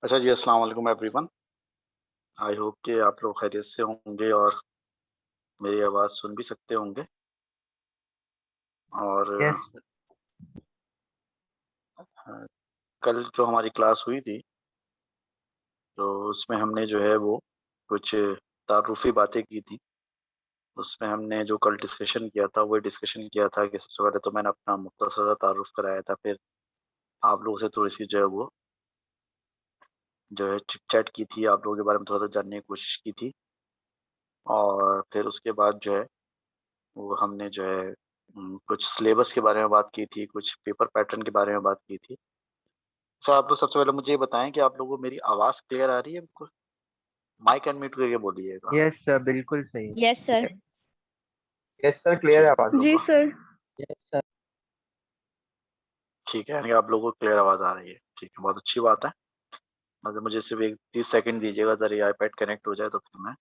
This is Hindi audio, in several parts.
अच्छा जी, अस्सलाम वालेकुम एवरीवन। आई होप कि आप लोग खैरियत से होंगे और मेरी आवाज़ सुन भी सकते होंगे। और यस। कल जो हमारी क्लास हुई थी, तो उसमें हमने जो है वो कुछ तारुफ़ी बातें की थी। उसमें हमने जो कल डिस्कशन किया था, वो डिस्कशन किया था कि सबसे पहले तो मैंने अपना मुख्तसर सा तारुफ़ कराया था, फिर आप लोगों से थोड़ी-सी जो है चिट-चैट की थी, आप लोगों के बारे में थोड़ा-सा जानने की कोशिश की थी। और फिर उसके बाद जो है वो हमने जो है कुछ सिलेबस के बारे में बात की थी, कुछ पेपर पैटर्न के बारे में बात की थी। अच्छा, आप लोग सबसे पहले मुझे ये बताएँ कि आप लोगों को मेरी आवाज़ क्लियर आ रही है बिल्कुल? माइक अनम्यूट करके बोलिएगा। यस सर, बिल्कुल सही। Yes sir. Yes sir, clear है ठीक आवाज। जी सर। Yes sir. ठीक है, यानी आप लोगों को क्लियर आवाज़ आ रही है। ठीक है, बहुत अच्छी बात है। मतलब मुझे सिर्फ़ एक 30 सेकंड दीजिएगा, ज़रा ये आईपैड कनेक्ट हो जाए तो फिर मैं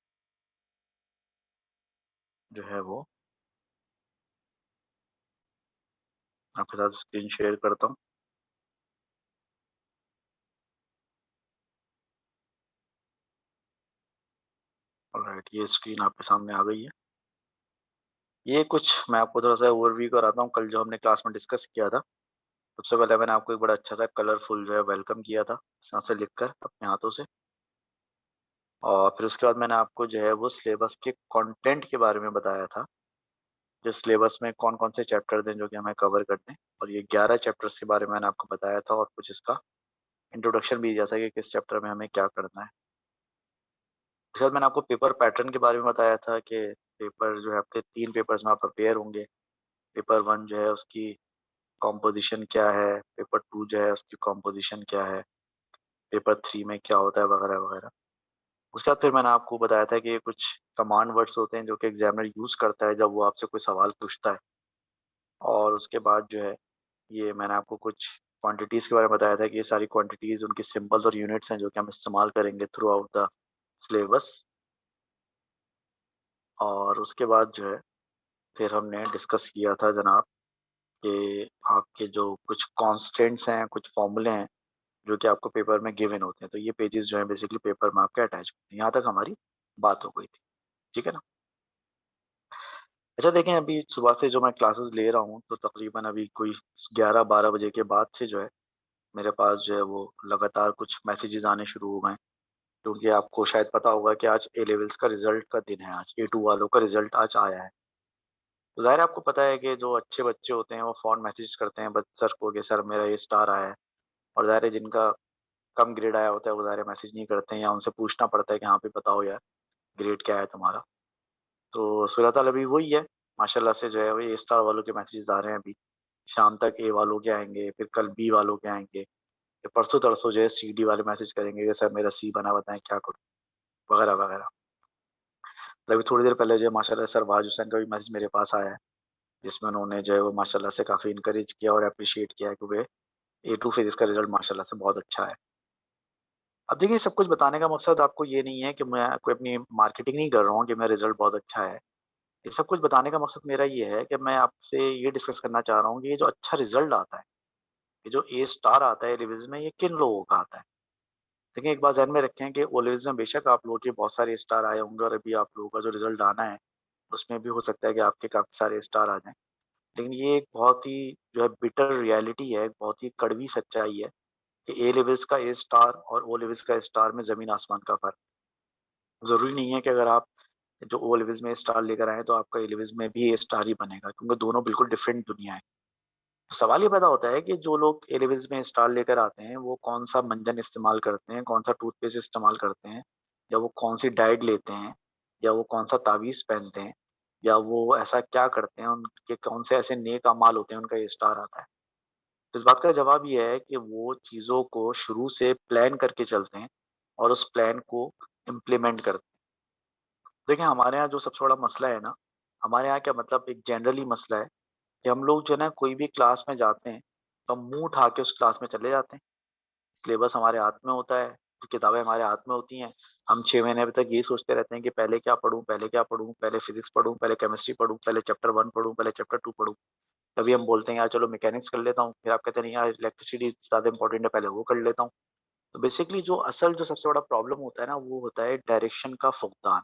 जो है वो आपके साथ स्क्रीन शेयर करता हूँ। ऑलराइट, ये स्क्रीन आपके सामने आ गई है। ये कुछ मैं आपको थोड़ा-सा ओवरव्यू कराता हूँ, कल जो हमने क्लास में डिस्कस किया था। सबसे पहले मैंने आपको एक बड़ा अच्छा-सा कलरफुल जो है वेलकम किया था, इस तरह से लिखकर अपने हाथों से। और फिर उसके बाद मैंने आपको जो है वो सिलेबस के कंटेंट के बारे में बताया था, कि सिलेबस में कौन-कौन से चैप्टर्स हैं जो कि हमें कवर करने हैं। और ये 11 चैप्टर्स के बारे में मैंने आपको बताया था और कुछ इसका इंट्रोडक्शन भी दिया था कि किस चैप्टर में हमें क्या करना है। उसके बाद मैंने आपको पेपर पैटर्न के बारे में बताया था कि पेपर जो है आपके 3 पेपर्स में आप प्रिपेयर होंगे। पेपर 1 जो है उसकी कॉम्पोज़िशन क्या है, पेपर 2 जो है उसकी कॉम्पोज़िशन क्या है, पेपर 3 में क्या होता है वगैरह-वगैरह। उसके बाद फिर मैंने आपको बताया था कि ये कुछ कमांड वर्ड्स होते हैं जो कि एग्ज़ामिनर यूज़ करता है जब वो आपसे कोई सवाल पूछता है। और उसके बाद जो है ये मैंने आपको कुछ क्वांटिटीज़ के बारे में बताया था कि ये सारी क्वांटिटीज़ उनकी सिंबल्स और यूनिट्स हैं जो कि हम इस्तेमाल करेंगे थ्रू आउट द सिलेबस। और उसके बाद जो है फिर हमने डिस्कस किया था जनाब कि आपके जो कुछ कांस्टेंट्स हैं, कुछ फ़ॉर्मूले हैं जो कि आपको पेपर में गिवन होते हैं। तो ये पेजेज़ जो हैं बेसिकली पेपर में आपके अटैच होते हैं। यहाँ तक हमारी बात हो गई थी। ठीक है ना? अच्छा देखें, अभी सुबह से जो मैं क्लासेस ले रहा हूँ, तो तकरीबन अभी कोई 11-12 बजे के बाद से जो है, मेरे पास जो है वो लगातार कुछ मैसेजेस आने शुरू हो गए हैं। क्योंकि आपको शायद पता होगा कि आज ए लेवल्स का रिज़ल्ट का दिन है आज, A2 वालों का रिज़ल्ट आज आया है। तो ज़ाहिर है आपको पता है कि जो अच्छे बच्चे होते हैं, वो फ़ौरन मैसेज करते हैं बच सर को कि सर मेरा ये स्टार आया है। और ज़ाहिर है जिनका कम ग्रेड आया होता है, वो ज़ाहिर है मैसेज नहीं करते हैं या उनसे पूछना पड़ता है कि हाँ, पे बताओ यार, ग्रेड क्या है तुम्हारा? तो सूरत-हाल अभी वही है, माशाल्लाह से जो है वो ए स्टार वालों के मैसेजेस आ रहे हैं अभी। शाम तक ए वालों के आएँगे, फिर कल बी वालों के आएँगे, फिर परसों-तरसों जो है सी डी वाले मैसेज करेंगे कि सर मेरा सी बना बताएँ क्या करूँ? वगैरह-वगैरह। अभी थोड़ी देर पहले जो है माशाल्लाह सरफराज हुसैन का भी मैसेज मेरे पास आया है, जिसमें उन्होंने जो है वो माशाल्लाह से काफ़ी एनकरेज किया और एप्रिशिएट किया है कि भई A2 फिज़िक्स का रिज़ल्ट माशाल्लाह से बहुत अच्छा है। अब देखिए, सब कुछ बताने का मकसद आपको ये नहीं है कि मैं कोई अपनी मार्केटिंग नहीं कर रहा हूँ कि मेरा रिज़ल्ट बहुत अच्छा है। ये सब कुछ बताने का मकसद मेरा ये है कि मैं आपसे ये डिस्कस करना चाह रहा हूँ कि ये जो अच्छा रिज़ल्ट आता है, ये जो ए स्टार आता है रिविज़न में, ये किन लोगों का आता है? देखिए, एक बात ज़हन में रखें कि ओ लेवल्स में बेशक आप लोगों के बहुत सारे स्टार आए होंगे और अभी आप लोगों का जो रिज़ल्ट आना है, उसमें भी हो सकता है कि आपके काफ़ी सारे स्टार आ जाएँ। लेकिन ये एक बहुत ही जो है बिटर रियलिटी है, एक बहुत ही कड़वी सच्चाई है कि ए लेवल्स का ए स्टार और ओ लेवल्स का स्टार में ज़मीन-आसमान का फ़र्क। ज़रूरी नहीं है कि अगर आप जो ओ लेवल्स में स्टार लेकर आए, तो आपका ए लेवल्स में भी ए स्टार ही बनेगा, क्योंकि दोनों बिल्कुल डिफरेंट दुनिया है। तो सवाल ये पैदा होता है कि जो लोग ए लेवल्स में स्टार लेकर आते हैं, वो कौन-सा मंजन इस्तेमाल करते हैं, कौन-सा टूथपेस्ट इस्तेमाल करते हैं, या वो कौन-सी डाइट लेते हैं, या वो कौन-सा तावीज़ पहनते हैं, या वो ऐसा क्या करते हैं, उनके कौन से ऐसे नेक अमाल होते हैं, उनका ये स्टार आता है। इस बात का जवाब ये है कि वो चीज़ों को शुरू से प्लान करके चलते हैं और उस प्लान को इम्प्लीमेंट करते हैं। देखिए, हमारे यहाँ जो सबसे बड़ा मसला है ना, हमारे यहाँ क्या मतलब एक जनरली मसला है कि हम लोग जो है ना कोई भी क्लास में जाते हैं, तो हम मुँह उठा के उस क्लास में चले जाते हैं। सिलेबस हमारे हाथ में होता है, किताबें हमारे हाथ में होती हैं। हम 6 महीने अभी तक यही सोचते रहते हैं कि पहले क्या पढ़ूँ, पहले क्या पढ़ूँ, पहले फिज़िक्स पढ़ूँ, पहले केमिस्ट्री पढ़ूँ, पहले चैप्टर 1 पढ़ूँ, पहले चैप्टर 2 पढ़ूँ। कभी हम बोलते हैं यार चलो मैकेनिक्स कर लेता हूँ, फिर आप कहते हैं नहीं यार इलेक्ट्रिसिटी ज़्यादा इम्पोर्टेंट है, पहले वो कर लेता हूँ। तो बेसिकली जो असल जो सबसे बड़ा प्रॉब्लम होता है ना, वो होता है डायरेक्शन का फुकदान।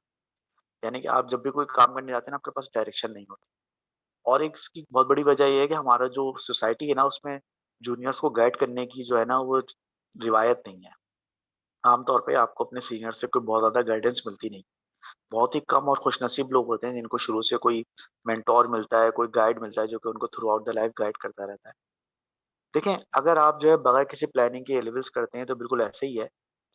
यानी कि आप जब भी कोई काम करने जाते हैं ना, आपके पास डायरेक्शन नहीं होता। और एक इसकी बहुत बड़ी वजह ये है कि हमारा जो सोसाइटी है ना, उसमें जूनियर्स को गाइड करने की जो है ना, वो रिवायत नहीं है। आम तौर पे आपको अपने सीनियर से कोई बहुत ज़्यादा गाइडेंस मिलती नहीं। बहुत ही कम और खुशनसीब लोग होते हैं जिनको शुरू से कोई मेंटोर मिलता है, कोई गाइड मिलता है जो कि उनको through out the life guide करता रहता है। देखें, अगर आप जो है बगैर किसी प्लानिंग के ए-लेवल्स करते हैं तो बिल्कुल ऐसे ही है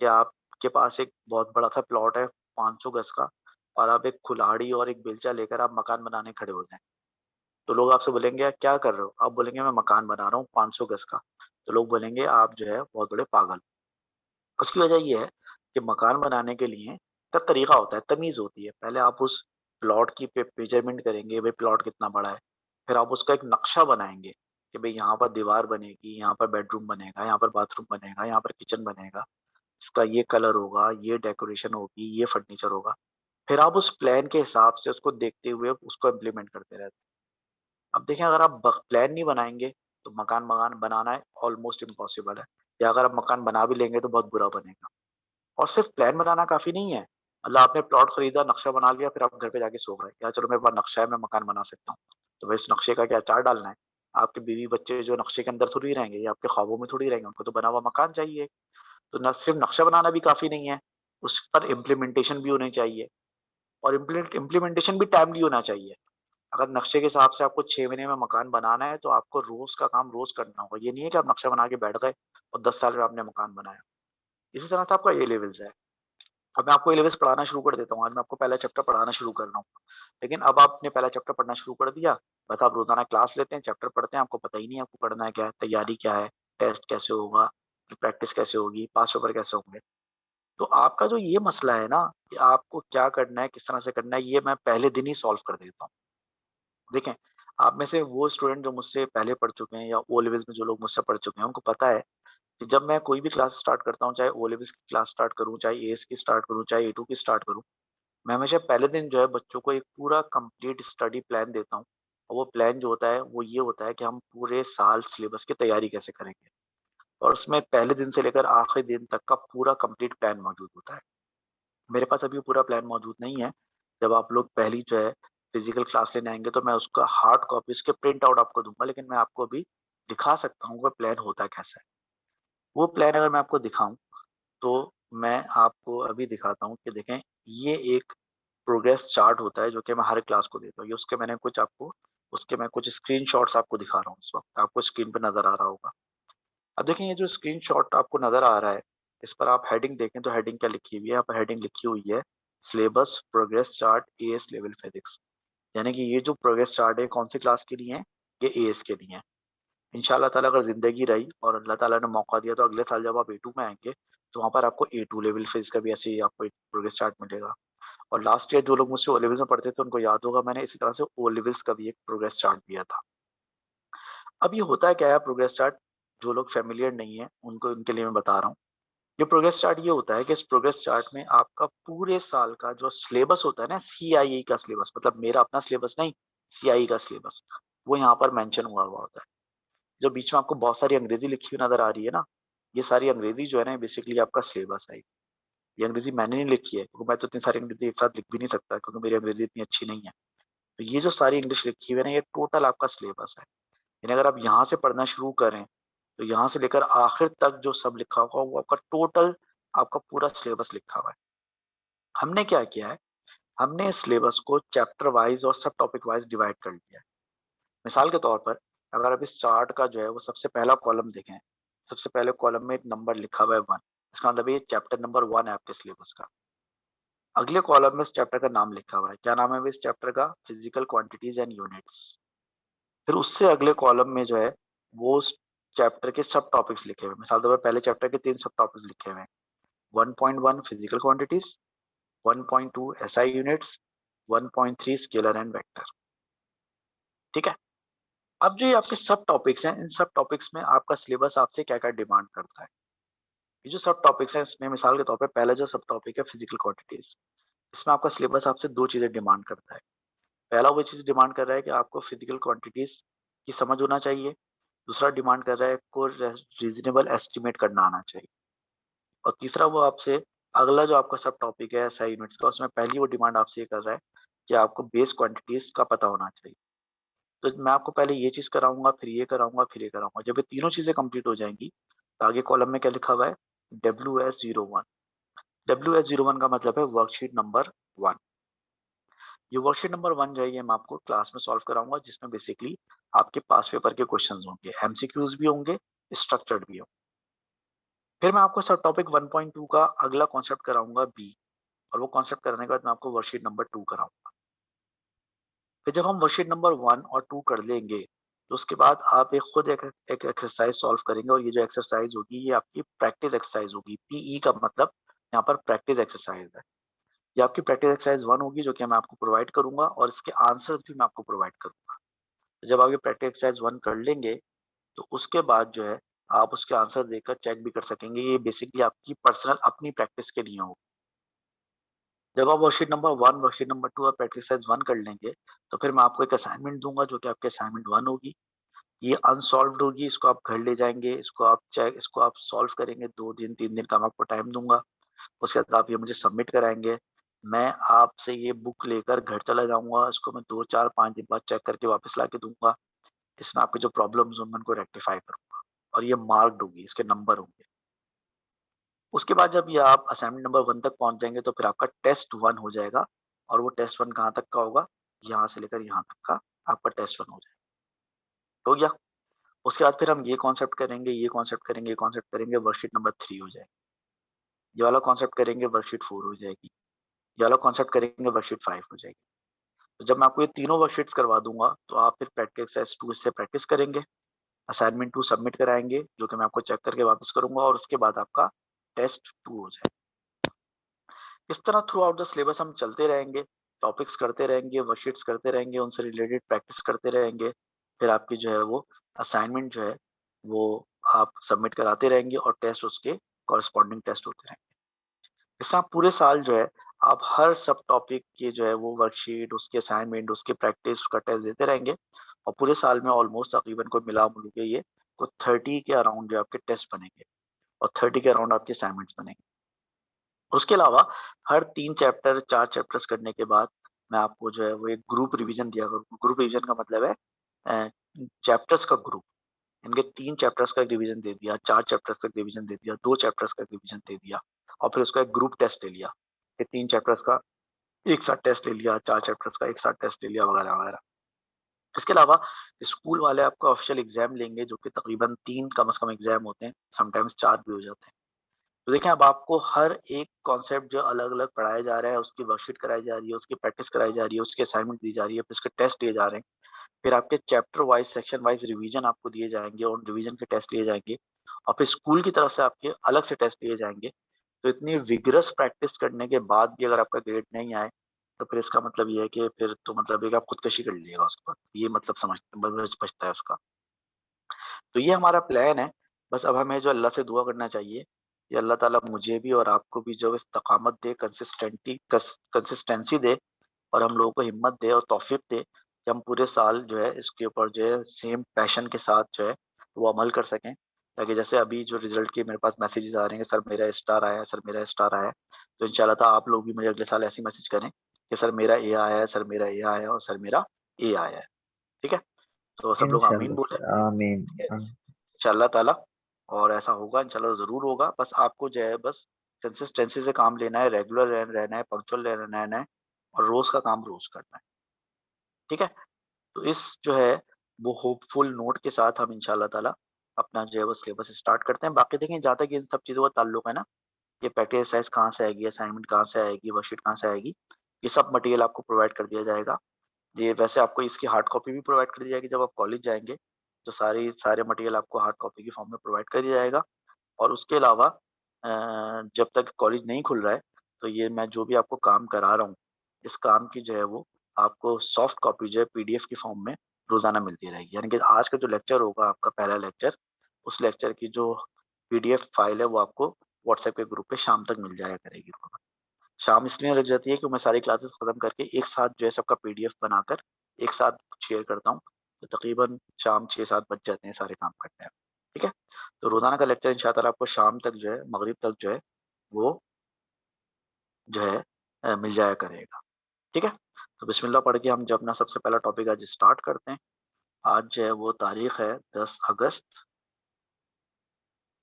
कि आपके पास एक बहुत बड़ा-सा प्लॉट है 500 गज़ का, और आप एक कुल्हाड़ी और एक बेलचा लेकर आप मकान बनाने खड़े हो जाएँ। तो लोग आपसे बोलेंगे, "यार क्या कर रहे हो?" आप बोलेंगे, "मैं मकान बना रहा हूँ 500 गज़ का।" तो लोग बोलेंगे, "आप जो है बहुत बड़े पागल हो।" उसकी वजह ये है कि मकान बनाने के लिए का तरीका होता है, तमीज़ होती है। पहले आप उस प्लॉट की मेज़रमेंट करेंगे, भई प्लॉट कितना बड़ा है। फिर आप उसका एक नक्शा बनाएँगे कि भई यहाँ पर दीवार बनेगी, यहाँ पर बेडरूम बनेगा, यहाँ पर बाथरूम बनेगा, यहाँ पर किचन बनेगा, इसका ये कलर होगा, ये डेकोरेशन होगी, ये फर्नीचर होगा। फिर आप उस प्लान के हिसाब से उसको देखते हुए उसको इम्प्लीमेंट करते रहते हैं। अब देखें, अगर आप प्लान नहीं बनाएंगे तो मकान मकान बनाना है ऑलमोस्ट इम्पॉसिबल है, या अगर आप मकान बना भी लेंगे तो बहुत बुरा बनेगा। और सिर्फ प्लान बनाना काफी नहीं है। मतलब आपने प्लॉट खरीदा, नक्शा बना लिया, फिर आप घर पे जाके सो गए, या चलो मेरे पास नक्शा है, मैं मकान बना सकता हूँ। तो भाई इस नक्शे का क्या चार्ट डालना है? आपके बीवी बच्चे जो नक्शे के अंदर थोड़ी रहेंगे, या आपके ख्वाबों में थोड़ी रहेंगे, उनको तो बना हुआ मकान चाहिए। तो न सिर्फ नक्शा बनाना भी काफी नहीं है, उस पर इम्प्लीमेंटेशन भी होनी चाहिए, और इम्प्लीमेंटेशन भी टाइमली होना चाहिए। अगर नक्शे के हिसाब से आपको 6 महीने में मकान बनाना है, तो आपको रोज़ का काम रोज़ करना होगा। ये नहीं है कि आप नक्शा बना के बैठ गए और 10 साल में आपने मकान बनाया। इसी तरह से आपका ए लेवल्स है। अब मैं आपको ए लेवल्स पढ़ाना शुरू कर देता हूँ। आज मैं आपको पहला चैप्टर पढ़ाना शुरू कर रहा हूँ। लेकिन अब आपने पहला चैप्टर पढ़ना शुरू कर दिया, बस आप रोज़ाना क्लास लेते हैं, चैप्टर पढ़ते हैं, आपको पता ही नहीं है आपको पढ़ना है क्या है, तैयारी क्या है, टेस्ट कैसे होगा, फिर प्रैक्टिस कैसे होगी, पास पेपर कैसे होंगे। तो आपका जो ये मसला है ना, कि आपको क्या करना है, किस तरह से करना है, ये मैं पहले दिन ही सॉल्व कर देता हूँ। देखें, आप में से वो स्टूडेंट जो मुझसे पहले पढ़ चुके हैं, या ओ लेवल्स में जो लोग मुझसे पढ़ चुके हैं, उनको पता है कि जब मैं कोई भी क्लास स्टार्ट करता हूँ, चाहे ओ लेवल्स की क्लास स्टार्ट करूँ, चाहे एएस की स्टार्ट करूँ, चाहे ए2 की स्टार्ट करूँ, मैं हमेशा पहले दिन जो है बच्चों को एक पूरा कंप्लीट स्टडी प्लान देता हूँ। और वो प्लान जो होता है वो ये होता है कि हम पूरे साल सिलेबस की तैयारी कैसे करेंगे, और उसमें पहले दिन से लेकर आखिरी दिन तक का पूरा कंप्लीट प्लान मौजूद होता है। मेरे पास अभी पूरा प्लान मौजूद नहीं है। जब आप लोग पहली जो है फिजिकल क्लास लेने आएँगे, तो मैं उसका हार्ड कॉपी, उसके प्रिंट आउट आपको दूँगा, लेकिन मैं आपको अभी दिखा सकता हूँ वो प्लान होता कैसा है। वो प्लान अगर मैं आपको दिखाऊँ, तो मैं आपको अभी दिखाता हूँ कि देखें, ये एक प्रोग्रेस चार्ट होता है जो कि मैं हर क्लास को देता हूँ। ये उसके मैं कुछ स्क्रीनशॉट्स आपको दिखा रहा हूँ इस वक़्त, आपको स्क्रीन पे नज़र आ रहा होगा। अब देखें, ये जो स्क्रीनशॉट आपको नज़र आ रहा है, इस पर आप हेडिंग देखें तो हेडिंग क्या लिखी हुई है? यहाँ पर हेडिंग लिखी हुई है, syllabus progress chart as level physics. यानी कि ये जो प्रोग्रेस चार्ट है, कौन सी क्लास के लिए है? ये एएस के लिए है। इंशाअल्लाह ताला अगर ज़िंदगी रही और अल्लाह ताला ने मौका दिया, तो अगले साल जब आप ए2 में आएँगे, तो वहाँ पर आपको ए2 लेवल फिज़िक्स का भी ऐसे ही आपको एक प्रोग्रेस चार्ट मिलेगा। और लास्ट ईयर जो लोग मुझसे ओ लेवल्स में पढ़ते थे, उनको याद होगा मैंने इसी तरह से ओ लेवल्स का भी एक प्रोग्रेस चार्ट दिया था। अब ये होता है क्या है प्रोग्रेस चार्ट? जो लोग फ़ैमिलियर नहीं है, उनको उनके लिए मैं बता रहा हूँ। ये प्रोग्रेस चार्ट ये होता है कि इस प्रोग्रेस चार्ट में आपका पूरे साल का जो सिलेबस होता है ना, सीआईई का सिलेबस, मतलब मेरा अपना सिलेबस नहीं, सीआईई का सिलेबस, वो यहाँ पर मेंशन हुआ हुआ होता है। जो बीच में आपको बहुत सारी अंग्रेजी लिखी हुई नज़र आ रही है ना, ये सारी अंग्रेजी जो है ना, बेसिकली आपका सिलेबस है। ये अंग्रेजी मैंने नहीं लिखी है, क्योंकि मैं तो इतनी सारी अंग्रेजी एक साथ लिख भी नहीं सकता, क्योंकि मेरी अंग्रेजी इतनी अच्छी नहीं है। तो ये जो सारी इंग्लिश लिखी हुई है ना, ये टोटल आपका सिलेबस है। यानी अगर आप यहाँ से पढ़ना शुरू करें, तो यहाँ से लेकर आखिर तक जो सब लिखा होगा, वो आपका टोटल आपका पूरा सिलेबस लिखा हुआ है। हमने क्या किया है, हमने इस सिलेबस को चैप्टर वाइज़ और सब टॉपिक वाइज़ डिवाइड कर लिया है। मिसाल के तौर पर, अगर आप इस चार्ट का जो है वो सबसे पहला कॉलम देखें, सबसे पहले कॉलम में एक नंबर लिखा हुआ है 1, इसका मतलब ये चैप्टर नंबर 1 है आपके सिलेबस का। अगले कॉलम में इस चैप्टर का नाम लिखा हुआ है। क्या नाम है इस चैप्टर का? Physical quantities and units. फिर उससे अगले कॉलम में जो है, वो उस चैप्टर के सब टॉपिक्स लिखे हुए हैं। मिसाल के तौर पर पहले चैप्टर के 3 सब टॉपिक्स लिखे हुए हैं। 1.1 physical quantities, 1.2 SI units, 1.3 scalar and vector. ठीक है? अब जो ये आपके सब टॉपिक्स हैं, इन सब टॉपिक्स में आपका सिलेबस आपसे क्या-क्या डिमांड करता है? ये जो सब टॉपिक्स हैं, इसमें मिसाल के तौर पे पहला जो सब टॉपिक है फिजिकल क्वांटिटीज़, इसमें आपका सिलेबस आपसे 2 चीज़ें डिमांड करता है। पहला वो चीज़ डिमांड कर रहा है कि आपको फिजिकल क्वांटिटीज़ की समझ होना चाहिए। दूसरा डिमांड कर रहा है आपको रीज़नेबल एस्टिमेट करना आना चाहिए। और तीसरा वो आपसे अगला जो आपका सब टॉपिक है एसआई यूनिट्स का, उसमें पहली वो डिमांड आपसे ये कर रहा है कि आपको बेस क्वांटिटीज़ का पता होना चाहिए। तो मैं आपको पहले ये चीज़ कराऊँगा, फिर ये कराऊँगा, फिर ये कराऊँगा। जब ये तीनों चीज़ें कंप्लीट हो जाएँगी, तो आगे कॉलम में क्या लिखा हुआ है? WS01। WS01 का मतलब है वर्कशीट नंबर 1। ये वर्कशीट नंबर 1 जो है ये मैं आपको क्लास में सॉल्व कराऊँगा, जिसमें बेसिकली आपके पास पेपर के क्वेश्चंस होंगे, एमसीक्यूज़ भी होंगे, स्ट्रक्चर्ड भी होंगे। फिर मैं आपको सब टॉपिक 1.2 का अगला कॉन्सेप्ट कराऊँगा बी, और वो कॉन्सेप्ट कराने के बाद मैं आपको वर्कशीट नंबर 2 कराऊँगा। फिर जब हम वर्कशीट नंबर 1 और 2 कर लेंगे, तो उसके बाद आप एक खुद एक एक्सरसाइज सॉल्व करेंगे, और ये जो एक्सरसाइज होगी ये आपकी प्रैक्टिस एक्सरसाइज होगी। पीई का मतलब यहाँ पर प्रैक्टिस एक्सरसाइज है। ये आपकी प्रैक्टिस एक्सरसाइज 1 होगी, जो कि मैं आपको प्रोवाइड करूँगा, और इसके आंसर्स भी मैं आपको प्रोवाइड करूँगा। तो जब आप ये प्रैक्टिस एक्सरसाइज 1 कर लेंगे, तो उसके बाद जो है आप उसके आंसर देकर चेक भी कर सकेंगे। ये बेसिकली आपकी पर्सनल अपनी प्रैक्टिस के लिए होगा। जब आप वर्कशीट नंबर 1, वर्कशीट नंबर 2 और प्रैक्टिस एक्सरसाइज 1 कर लेंगे, तो फिर मैं आपको एक असाइनमेंट दूँगा, जो कि आपकी असाइनमेंट 1 होगी। ये अनसॉल्व्ड होगी, इसको आप घर ले जाएँगे, इसको आप सॉल्व करेंगे, 2 दिन 3 दिन का मैं आपको टाइम दूँगा। उसके बाद आप ये मुझे सबमिट कराएँगे। मैं आपसे ये बुक लेकर घर चला जाऊँगा, इसको मैं 2, 4, 5 दिन बाद चेक करके वापस लाके दूँगा। इसमें आपके जो प्रॉब्लम्स होंगे उनको रेक्टिफाई करूँगा, और ये मार्क्ड होगी, इसके नंबर होंगे। उसके बाद जब ये आप असाइनमेंट नंबर 1 तक पहुँच जाएँगे, तो फिर आपका टेस्ट 1 हो जाएगा, और वो टेस्ट 1 कहाँ तक का होगा? यहाँ से लेकर यहाँ तक का आपका टेस्ट 1 हो जाएगा। हो गया? उसके बाद फिर हम ये कॉन्सेप्ट करेंगे, ये कॉन्सेप्ट करेंगे, ये कॉन्सेप्ट करेंगे, वर्कशीट नंबर 3 हो जाएगी। ये वाला कॉन्सेप्ट करेंगे, वर्कशीट 4 हो जाएगी। ये वाला कॉन्सेप्ट करेंगे, वर्कशीट 5 हो जाएगी। तो जब मैं आपको ये तीनों वर्कशीट्स करवा दूँगा, तो आप फिर प्रैक्टिस एक्सरसाइज 2 से प्रैक्टिस करेंगे, असाइनमेंट 2 सबमिट कराएँगे, जो कि मैं आपको चेक करके वापस करूँगा, और उसके बाद आपका टेस्ट 2 हो जाएगा। इस तरह थ्रू आउट द सिलेबस हम चलते रहेंगे, टॉपिक्स करते रहेंगे, वर्कशीट्स करते रहेंगे, उनसे रिलेटेड प्रैक्टिस करते रहेंगे। फिर आपकी जो है वो असाइनमेंट जो है, वो आप सबमिट कराते रहेंगे, और टेस्ट उसके कॉरेस्पॉन्डिंग टेस्ट होते रहेंगे। इससे आप पूरे साल जो है, आप हर सब टॉपिक के जो है वो वर्कशीट, उसके असाइनमेंट, उसकी प्रैक्टिस, उसका टेस्ट देते रहेंगे, और पूरे साल में ऑलमोस्ट तकरीबन कोई मिला-जुला के ये को 30 के अराउंड जो आपके टेस्ट बनेंगे, और 30 के अराउंड आपके असाइनमेंट्स बनेंगे। उसके अलावा हर 3 चैप्टर, 4 चैप्टर्स करने के बाद मैं आपको जो है वो एक ग्रुप रिवीजन दिया करूँगा। ग्रुप रिवीजन का मतलब है अ, चैप्टर्स का ग्रुप। इनके 3 चैप्टर्स का रिवीजन दे दिया, 4 चैप्टर्स का रिवीजन दे दिया, 2 चैप्टर्स का रिवीजन दे दिया, और फिर उसका एक ग्रुप टेस्ट ले लिया। फिर 3 चैप्टर्स का एक साथ टेस्ट ले लिया, 4 चैप्टर्स का एक साथ टेस्ट ले लिया, वगैरह-वगैरह। इसके अलावा स्कूल वाले आपका ऑफिशियल एग्ज़ाम लेंगे, जो कि तकरीबन 3 कम से कम एग्ज़ाम होते हैं, समटाइम्स 4 भी हो जाते हैं। तो देखिए, अब आपको हर एक कॉन्सेप्ट जो अलग-अलग पढ़ाया जा रहा है, उसकी वर्कशीट कराई जा रही है, उसकी प्रैक्टिस कराई जा रही है, उसकी असाइनमेंट दी जा रही है, फिर उसके टेस्ट दिए जा रहे हैं। फिर आपके chapter wise, section wise revision आपको दिए जाएँगे, और रिवीजन के टेस्ट लिए जाएँगे, और फिर स्कूल की तरफ से आपके अलग से टेस्ट लिए जाएँगे। तो इतनी विगरस प्रैक्टिस करने के बाद भी अगर आपका ग्रेड नहीं आए, तो फिर इसका मतलब ये है कि फिर तो मतलब एक आप खुदकशी कर लीजिएगा उसके बाद। ये मतलब बचता है उसका। तो ये हमारा प्लान है। बस अब हमें जो अल्लाह से दुआ करना चाहिए कि अल्लाह ताला मुझे भी और आपको भी जो इस्तकामत दे, कंसिस्टेंसी दे, और हम लोगों को हिम्मत दे और तौफीक दे कि हम पूरे साल जो है इसके ऊपर जो है सेम पैशन के साथ जो है वो अमल कर सकें। ताकि जैसे अभी जो रिज़ल्ट के मेरे पास मैसेजेस आ रहे हैं कि सर मेरा स्टार आया है, सर मेरा स्टार आया है। तो इंशाल्लाह ताला आप लोग भी मुझे अगले साल ऐसे ही मैसेज करें कि सर मेरा ए आया है, सर मेरा ए आया है, और सर मेरा ए आया है। ठीक है? तो सब लोग आमीन इंशाल्लाह बोलें। सर, आमीन। ठीक है? इंशाअल्लाह ताला, और ऐसा होगा, इंशाअल्लाह ज़रूर होगा। बस आपको जो है बस कंसिस्टेंसी से काम लेना है, रेगुलर रहना है, पंक्चुअल रहना है, और रोज़ का काम रोज़ करना है। ठीक है? तो इस जो है वो होपफुल नोट के साथ हम इंशाअल्लाह ताला अपना जो है वो सिलेबस स्टार्ट करते हैं। बाकी देखिए, जहाँ तक इन सब चीज़ों का ताल्लुक है ना, ये प्रैक्टिस एक्सरसाइज कहाँ से आएगी, असाइनमेंट कहाँ से आएगी, वर्कशीट कहाँ से आएगी, ये सब मटेरियल आपको प्रोवाइड कर दिया जाएगा। ये वैसे आपको इसकी हार्ड कॉपी भी प्रोवाइड कर दी जाएगी जब आप कॉलेज जाएँगे, तो सारे मटेरियल आपको हार्ड कॉपी के फॉर्म में प्रोवाइड कर दिया जाएगा। और उसके अलावा जब तक कॉलेज नहीं खुल रहा है, तो ये मैं जो भी आपको काम करा रहा हूँ, इस काम की जो है वो आपको सॉफ्ट कॉपी जो है पीडीएफ के फॉर्म में रोज़ाना मिलती रहेगी। यानी कि आज का जो लेक्चर होगा, आपका पहला लेक्चर, उस लेक्चर की जो पीडीएफ फाइल है वो आपको व्हाट्सएप के ग्रुप पे शाम तक मिल जाया करेगी। शाम इसलिए लग जाती है कि मैं सारी क्लासेस खत्म करके एक साथ जो है सबका पीडीएफ बनाकर एक साथ शेयर करता हूँ। तो तकरीबन शाम 6-7 बज जाते हैं सारे काम करने में। ठीक है? तो रोज़ाना का लेक्चर इंशाअल्लाह आपको शाम तक जो है, मगरिब तक जो है वो जो है मिल जाया करेगा। ठीक है? तो बिस्मिल्लाह पढ़ के हम जो अपना सबसे पहला टॉपिक आज स्टार्ट करते हैं। आज जो है वो तारीख है 10 अगस्त।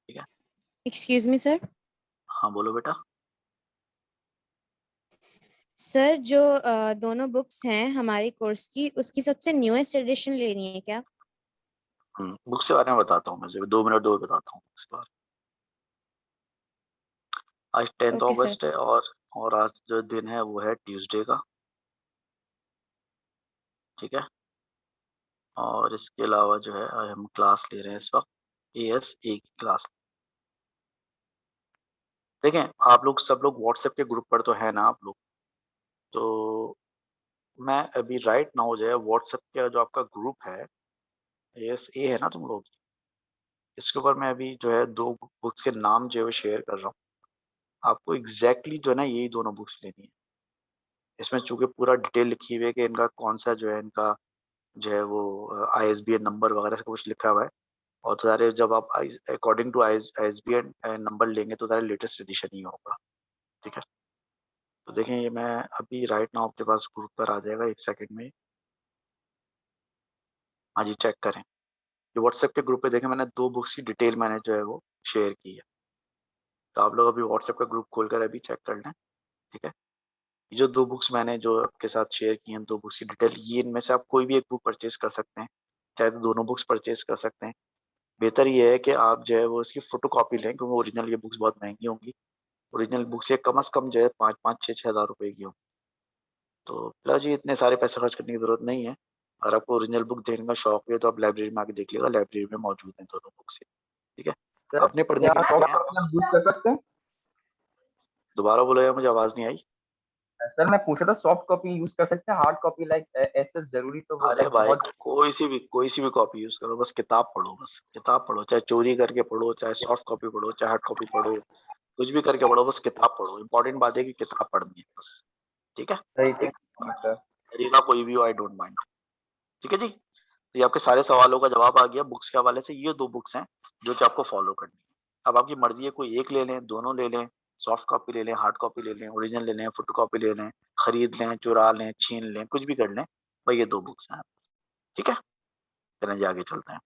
ठीक है? Excuse me sir. हाँ, बोलो बेटा। सर जो दोनों बुक्स हैं हमारी कोर्स की, उसकी सबसे न्यूएस्ट एडिशन लेनी है क्या? बुक्स के बारे में बताता हूँ, मैं सिर्फ 2 मिनट दो, बताता हूँ बुक्स के बारे में। आज 10th ओके सर। अगस्त है और आज जो दिन है वो है ट्यूसडे का। ठीक है? और इसके अलावा जो है आज हम क्लास ले रहे हैं इस वक़्त AS1 की क्लास। देखें, आप लोग सब लोग व्हाट्सएप के ग्रुप पर तो हैं ना आप लोग? तो मैं अभी राइट नाउ जो है व्हाट्सएप का जो आपका ग्रुप है, AS1 है ना तुम लोग? इसके ऊपर मैं अभी जो है 2 बुक्स के नाम जो है वो शेयर कर रहा हूँ। आपको एग्ज़ैक्टली जो है ना यही दोनों बुक्स लेनी है। इसमें चूँकि पूरा डिटेल लिखी हुई है कि इनका कौन-सा जो है इनका जो है वो ISBN नंबर वगैरह सब कुछ लिखा हुआ है। और तो सारे जब आप अकॉर्डिंग टू ISBN नंबर लेंगे तो सारे लेटेस्ट एडिशन ही होगा। ठीक है? तो देखें, ये मैं अभी राइट नाउ आपके पास ग्रुप पर आ जाएगा 1 सेकंड में। हाँ जी, चेक करें। ये व्हाट्सएप के ग्रुप पे देखें, मैंने 2 बुक्स की डिटेल मैंने जो है वो शेयर की है। तो आप लोग अभी व्हाट्सएप का ग्रुप खोलकर अभी चेक कर लें। ठीक है? ये जो 2 बुक्स मैंने जो आपके साथ शेयर की हैं, 2 बुक्स की डिटेल, ये इनमें से आप कोई भी एक बुक परचेज़ कर सकते हैं। चाहे तो दोनों बुक्स परचेज़ कर सकते हैं। बेहतर ये है कि आप जो है वो इसकी फ़ोटोकॉपी लें, क्योंकि ओरिजिनल ये बुक्स बहुत महँगी होंगी। ओरिजिनल बुक्स ये कम से कम जो है 5-5, 6-6 हज़ार रुपए की होंगी। तो फिलहाल जी इतने सारे पैसे खर्च करने की ज़रूरत नहीं है। अगर आपको ओरिजिनल बुक देखने का शौक है तो आप लाइब्रेरी में आके देख लीजिएगा, लाइब्रेरी में मौजूद हैं दोनों बुक्स। ठीक है? सर आपने पढ़ने क्या के लिए सॉफ्ट रखी हैं? कॉपी हम यूज कर सकते हैं? दोबारा बोलो यार, मुझे आवाज़ नहीं आई। सर मैं पूछ रहा था सॉफ्ट कॉपी यूज कर सकते हैं, हार्ड कॉपी लाइक ऐसे जरूरी तो वो अरे लाइक भाई, बहुत। कोई सी भी कॉपी यूज़ करो, बस किताब पढ़ो बस। किताब पढ़ो, चाहे चोरी करके पढ़ो, चाहे सॉफ्ट कॉपी पढ़ो, चाहे हार्ड कॉपी पढ़ो, कुछ भी करके पढ़ो, बस किताब पढ़ो। इम्पोर्टेंट बात है कि किताब पढ़नी है बस। ठीक है? सही ठीक है सर। तरीका कोई भी हो, आई डोंट माइंड। ठीक है जी? तो ये आपके सारे सवालों का जवाब आ गया बुक्स के हवाले से। ये 2 बुक्स हैं जो कि आपको फॉलो करनी है। अब आपकी मर्ज़ी है, कोई एक ले लें, दोनों ले लें, सॉफ्ट कॉपी ले लें, हार्ड कॉपी ले लें, ओरिजिनल ले लें, फोटोकॉपी ले लें, खरीद लें, चुरा लें, छीन लें, कुछ भी कर लें। भाई ये 2 बुक्स हैं। ठीक है? चलें जी आगे चलते हैं।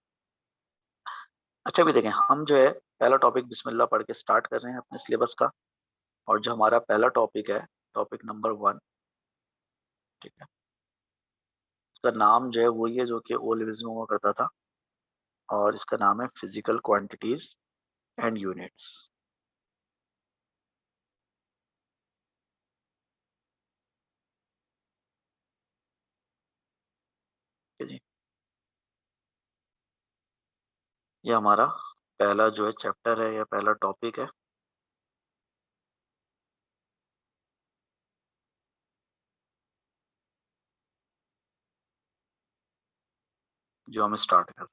अच्छा, अभी देखें, हम जो है पहला टॉपिक बिस्मिल्लाह पढ़ के स्टार्ट कर रहे हैं अपने सिलेबस का। और जो हमारा पहला टॉपिक है, टॉपिक नंबर 1। ठीक है? उसका नाम जो है वही है जो कि ओ लेवल्स में हुआ करता था, और इसका नाम है फिजिकल क्वांटिटीज एंड यूनिट्स। ठीक है जी? ये हमारा पहला जो है चैप्टर है या पहला टॉपिक है। जो हम स्टार्ट कर।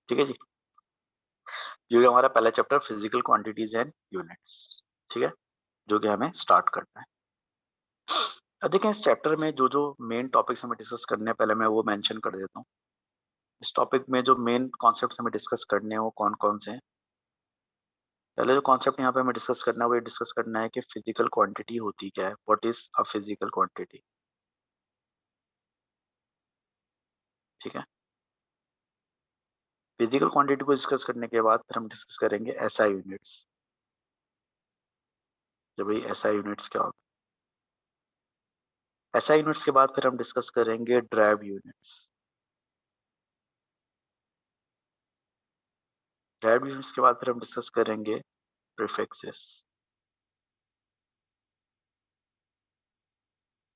ठीक है जी? जो कि हमारा पहला chapter physical quantities and units. ठीक है? जो कि हमें स्टार्ट करना है। अब देखें, इस चैप्टर में जो जो मेन टॉपिक्स हमें डिस्कस करने हैं, पहले मैं वो मेंशन कर देता हूँ। इस टॉपिक में जो मेन कॉन्सेप्ट्स हमें डिस्कस करने हैं वो कौन कौन से हैं। पहले जो कॉन्सेप्ट यहाँ पे हमें डिस्कस करना है वो ये डिस्कस करना है कि फिजिकल क्वांटिटी होती क्या है, what is a physical quantity. ठीक है? फिजिकल क्वांटिटी को डिस्कस करने के बाद फिर हम डिस्कस करेंगे एसआई यूनिट्स। तो भाई एसआई यूनिट्स क्या होता है। एसआई यूनिट्स के बाद फिर हम डिस्कस करेंगे ड्राइव यूनिट्स। ड्राइव यूनिट्स के बाद फिर हम डिस्कस करेंगे प्रीफिक्सेस।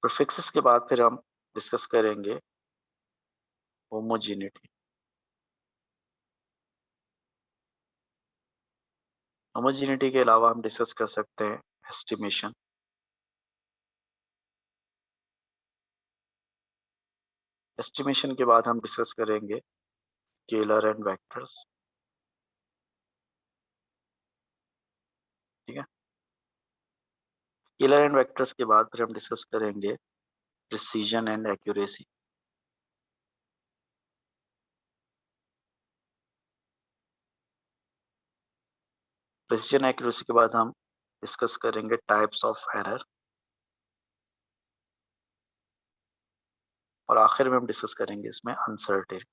प्रीफिक्सेस के बाद फिर हम डिस्कस करेंगे होमोजेनिटी। होमोजेनिटी के अलावा हम डिस्कस कर सकते हैं एस्टिमेशन। एस्टिमेशन के बाद हम डिस्कस करेंगे स्केलर एंड वेक्टर्स। ठीक है? स्केलर एंड वेक्टर्स के बाद फिर हम डिस्कस करेंगे precision and accuracy. Precision accuracy के बाद हम डिस्कस करेंगे टाइप्स ऑफ एरर, और आखिर में हम डिस्कस करेंगे इसमें अनसर्टेनिटी।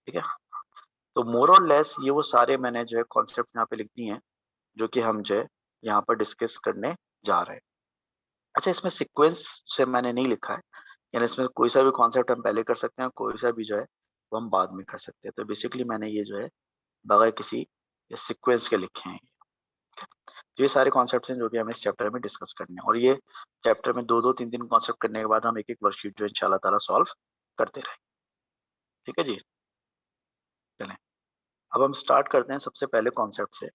ठीक है, तो मोर और लेस ये वो सारे मैंने जो है कॉन्सेप्ट यहाँ पे लिख दिए हैं जो कि हम जो है यहाँ पर डिस्कस करने जा रहे हैं। अच्छा, इसमें सीक्वेंस से मैंने नहीं लिखा है, यानी इसमें कोई सा भी कॉन्सेप्ट हम पहले कर सकते हैं, कोई सा भी जो है वो हम बाद में कर सकते हैं। तो बेसिकली मैंने ये जो है बगैर किसी सीक्वेंस के लिखे हैं। तो ये सारे कॉन्सेप्ट हैं जो कि हमें इस चैप्टर में डिस्कस करने हैं, और ये चैप्टर में 2-2, 3-3 कॉन्सेप्ट करने के बाद हम एक एक वर्कशीट जो इंशाल्लाह ताला सॉल्व करते रहेंगे। ठीक है जी, चलें अब हम स्टार्ट करते हैं सबसे पहले कॉन्सेप्ट से।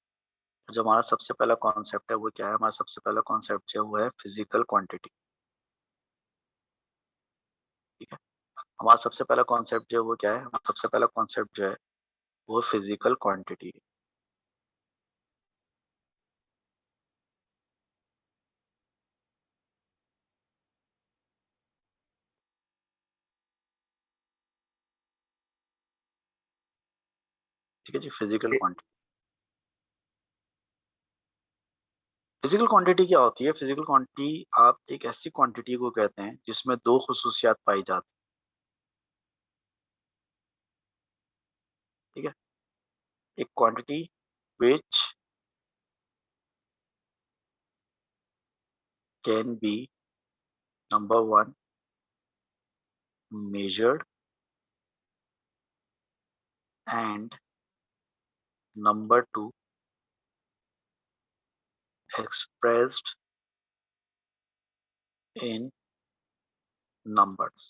जो हमारा सबसे पहला कॉन्सेप्ट है वो क्या है? हमारा सबसे पहला कॉन्सेप्ट जो है वो है फिजिकल क्वांटिटी। ठीक है, हमारा सबसे पहला कॉन्सेप्ट जो है वो क्या है? हमारा सबसे पहला कॉन्सेप्ट जो है वो फिजिकल क्वांटिटी है। ठीक है जी, फिजिकल क्वांटिटी। फिजिकल क्वांटिटी क्या होती है? फिजिकल क्वांटिटी आप एक ऐसी क्वांटिटी को कहते हैं जिसमें दो खुसूसियात पाई जाती है। ठीक है, एक quantity which can be, number one, measured, and number two, expressed in numbers।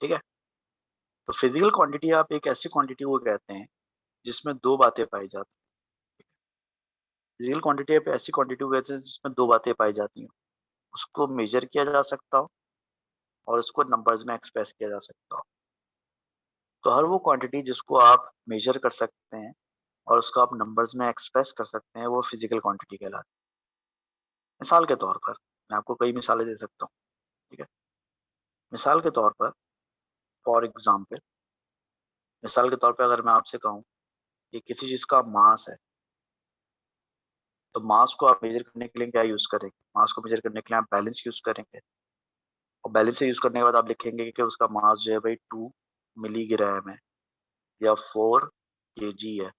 ठीक है, तो फिजिकल क्वांटिटी आप एक ऐसी क्वांटिटी को कहते हैं जिसमें दो बातें पाई जाती हैं। फिजिकल क्वांटिटी आप ऐसी क्वांटिटी को कहते हैं जिसमें दो बातें पाई जाती हैं, उसको मेजर किया जा सकता हो और उसको नंबर्स में एक्सप्रेस किया जा सकता हो। तो हर वो क्वांटिटी जिसको आप मेजर कर सकते हैं और उसको आप नंबर्स में एक्सप्रेस कर सकते हैं वो फिजिकल क्वांटिटी कहलाती है। मिसाल के तौर पर मैं आपको कई मिसालें दे सकता हूँ। ठीक है, मिसाल के तौर पर, फॉर एग्जाम्पल, मिसाल के तौर पे अगर मैं आपसे कहूँ कि किसी चीज़ का मास है, तो मास को आप मेजर करने के लिए क्या यूज़ करेंगे? मास को मेजर करने के लिए आप बैलेंस यूज़ करेंगे, और बैलेंस से यूज़ करने के बाद आप लिखेंगे कि उसका मास जो है भाई 2 मिलीग्राम है, या 4 केजी है,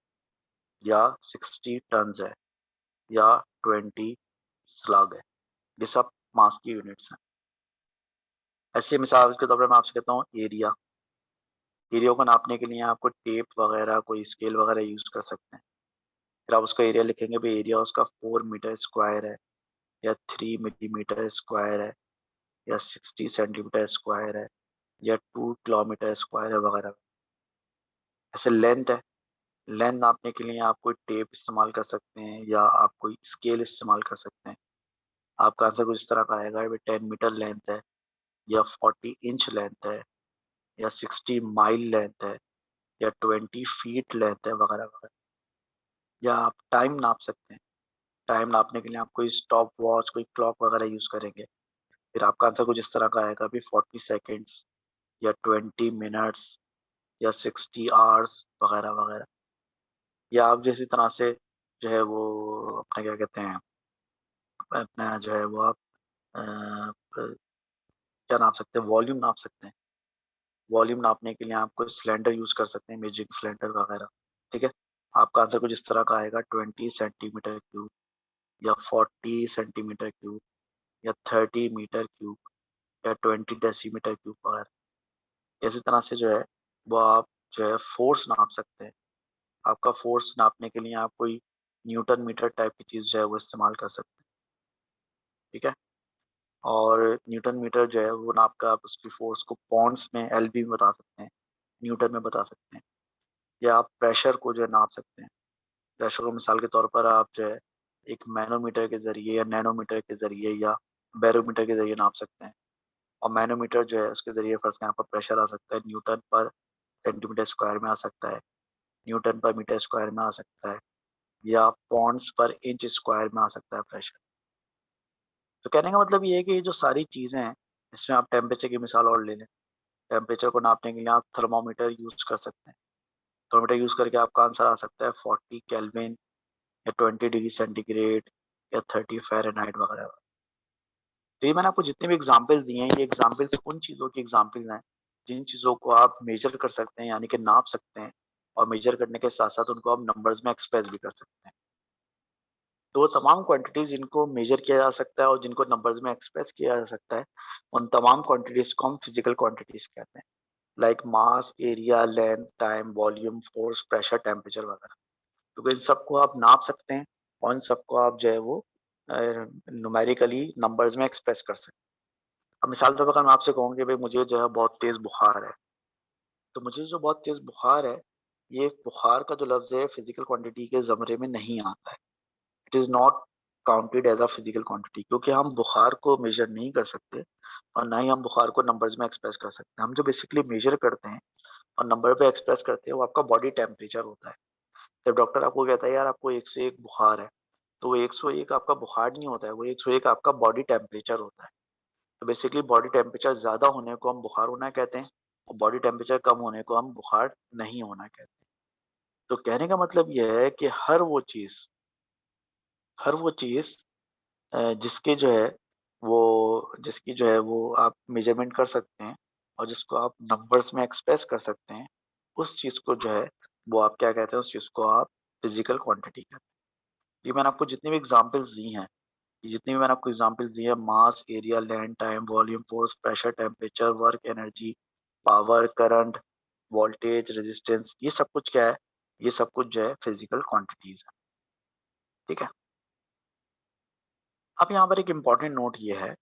या 60 टन्स है, या 20 स्लग है। ये सब मास की यूनिट्स हैं। ऐसे मिसाल के तौर पर मैं आपसे कहता हूँ एरिया। एरिया को नापने के लिए आपको टेप वगैरह, कोई स्केल वगैरह यूज़ कर सकते हैं। फिर आप उसका एरिया लिखेंगे, भाई एरिया उसका 4 मीटर स्क्वायर है, या 3 मिलीमीटर स्क्वायर है, या 60 सेंटीमीटर स्क्वायर है, या 2 किलोमीटर स्क्वायर है वगैरह। ऐसे लेंथ है, लेंथ नापने के लिए आप कोई टेप इस्तेमाल कर सकते हैं या आप कोई स्केल इस्तेमाल कर सकते हैं। आपका आंसर कुछ इस तरह का आएगा, भाई 10 मीटर लेंथ है, या 40 इंच लेंथ है, या 60 माइल लेंथ है, या 20 फीट लेंथ है वगैरह वगैरह। या आप टाइम नाप सकते हैं। टाइम नापने के लिए आप कोई स्टॉप वॉच, कोई क्लॉक वगैरह यूज़ करेंगे। फिर आपका आंसर कुछ इस तरह का आएगा, अभी 40 सेकंड्स, या 20 मिनट्स, या 60 आवर्स वगैरह वगैरह। या आप जिस तरह से जो है वो अपना क्या कहते हैं, अपना जो है वो आप अ, क्या नाप सकते हैं, वॉल्यूम नाप सकते हैं। वॉल्यूम नापने के लिए आप कोई सिलेंडर यूज़ कर सकते हैं, मेजरिंग सिलेंडर वगैरह। ठीक है, आपका आंसर कुछ इस तरह का आएगा, 20 सेंटीमीटर क्यूब, या 40 सेंटीमीटर क्यूब, या 30 मीटर क्यूब, या 20 डेसीमीटर क्यूब वगैरह। इसी तरह से जो है वो आप जो है फोर्स नाप सकते हैं। आपका फोर्स नापने के लिए आप कोई न्यूटन मीटर टाइप की चीज़ जो है वो इस्तेमाल कर सकते हैं। ठीक है, और न्यूटन मीटर जो है वो नाप कर आप उसकी फोर्स को पॉन्ड्स में, एलबी में बता सकते हैं, न्यूटन में बता सकते हैं। या आप प्रेशर को जो है नाप सकते हैं। प्रेशर को मिसाल के तौर पर आप जो है एक मैनोमीटर के ज़रिए, या नैनोमीटर के ज़रिए, या बैरोमीटर के ज़रिए नाप सकते हैं। और मैनोमीटर जो है उसके ज़रिए फ़र्ज़ करें आपका प्रेशर आ सकता है न्यूटन पर सेंटीमीटर स्क्वायर में आ सकता है, न्यूटन पर मीटर स्क्वायर में आ सकता है, या पॉन्ड्स पर इंच स्क्वायर में आ सकता है प्रेशर। तो कहने का मतलब ये है कि ये जो सारी चीज़ें हैं, इसमें आप टेम्परेचर की मिसाल और ले लें। टेम्परेचर को नापने के लिए आप थर्मामीटर यूज़ कर सकते हैं। थर्मोमीटर यूज करके आपका आंसर आ सकता है 40 केल्विन या 20 डिग्री सेंटीग्रेड या 30 फ़ारेनहाइट वगैरह। तो ये मैंने आपको जितने भी एग्जाम्पल्स दिए हैं, ये एग्जाम्पल्स उन चीज़ों की एग्जाम्पल्स हैं जिन चीज़ों को आप मेजर कर सकते हैं, यानी कि नाप सकते हैं, और मेजर करने के साथ साथ उनको आप नंबर्स में एक्सप्रेस भी कर सकते हैं। तो वो तमाम क्वांटिटीज जिनको मेजर किया जा सकता है और जिनको नंबर्स में एक्सप्रेस किया जा सकता है, उन तमाम क्वांटिटीज को हम फिजिकल क्वांटिटीज कहते हैं, like mass, area, length, time, volume, force, pressure, temperature वगैरह। क्योंकि इन सबको आप नाप सकते हैं और इन सबको आप जो है वो न्यूमेरिकली नंबर्स में एक्सप्रेस कर सकते हैं। अब मिसाल के तौर पर मैं आपसे कहूँ कि भाई मुझे जो है बहुत तेज बुखार है, तो मुझे जो बहुत तेज बुखार है, ये बुखार का जो लफ्ज है फिजिकल क्वांटिटी के जमरे में नहीं आता है। It is not counted as a physical quantity, क्योंकि हम बुखार को मेजर नहीं कर सकते और ना ही हम बुखार को नंबर्स में एक्सप्रेस कर सकते हैं। हम जो बेसिकली मेजर करते हैं और नंबर पे एक्सप्रेस करते हैं वो आपका बॉडी टेम्परेचर होता है। जब डॉक्टर आपको कहता है यार आपको 101 बुखार है, तो वो 101 आपका बुखार नहीं होता है, वो 101 आपका बॉडी टेम्परेचर होता है। तो बेसिकली बॉडी टेम्परेचर ज्यादा होने को हम बुखार होना कहते हैं और बॉडी टेम्परेचर कम होने को हम बुखार नहीं होना कहते हैं। तो कहने का मतलब यह है कि हर वो चीज जिसके जो है जिसकी जो है वो आप मेजरमेंट कर सकते हैं और जिसको आप नंबर्स में एक्सप्रेस कर सकते हैं, उस चीज को जो है वो आप क्या कहते हैं, उस चीज को आप फिजिकल क्वांटिटी कहते हैं। ये मैंने आपको जितनी भी एग्जांपल्स दी हैं, जितनी भी मैंने आपको एग्जांपल्स दी है, mass, area, land, time, volume, force, pressure, temperature, work, energy, power, current, voltage, resistance, ये सब कुछ क्या है, ये सब कुछ जो है फिजिकल क्वांटिटीज है। ठीक है। अब यहाँ पर एक इम्पॉर्टेंट नोट ये है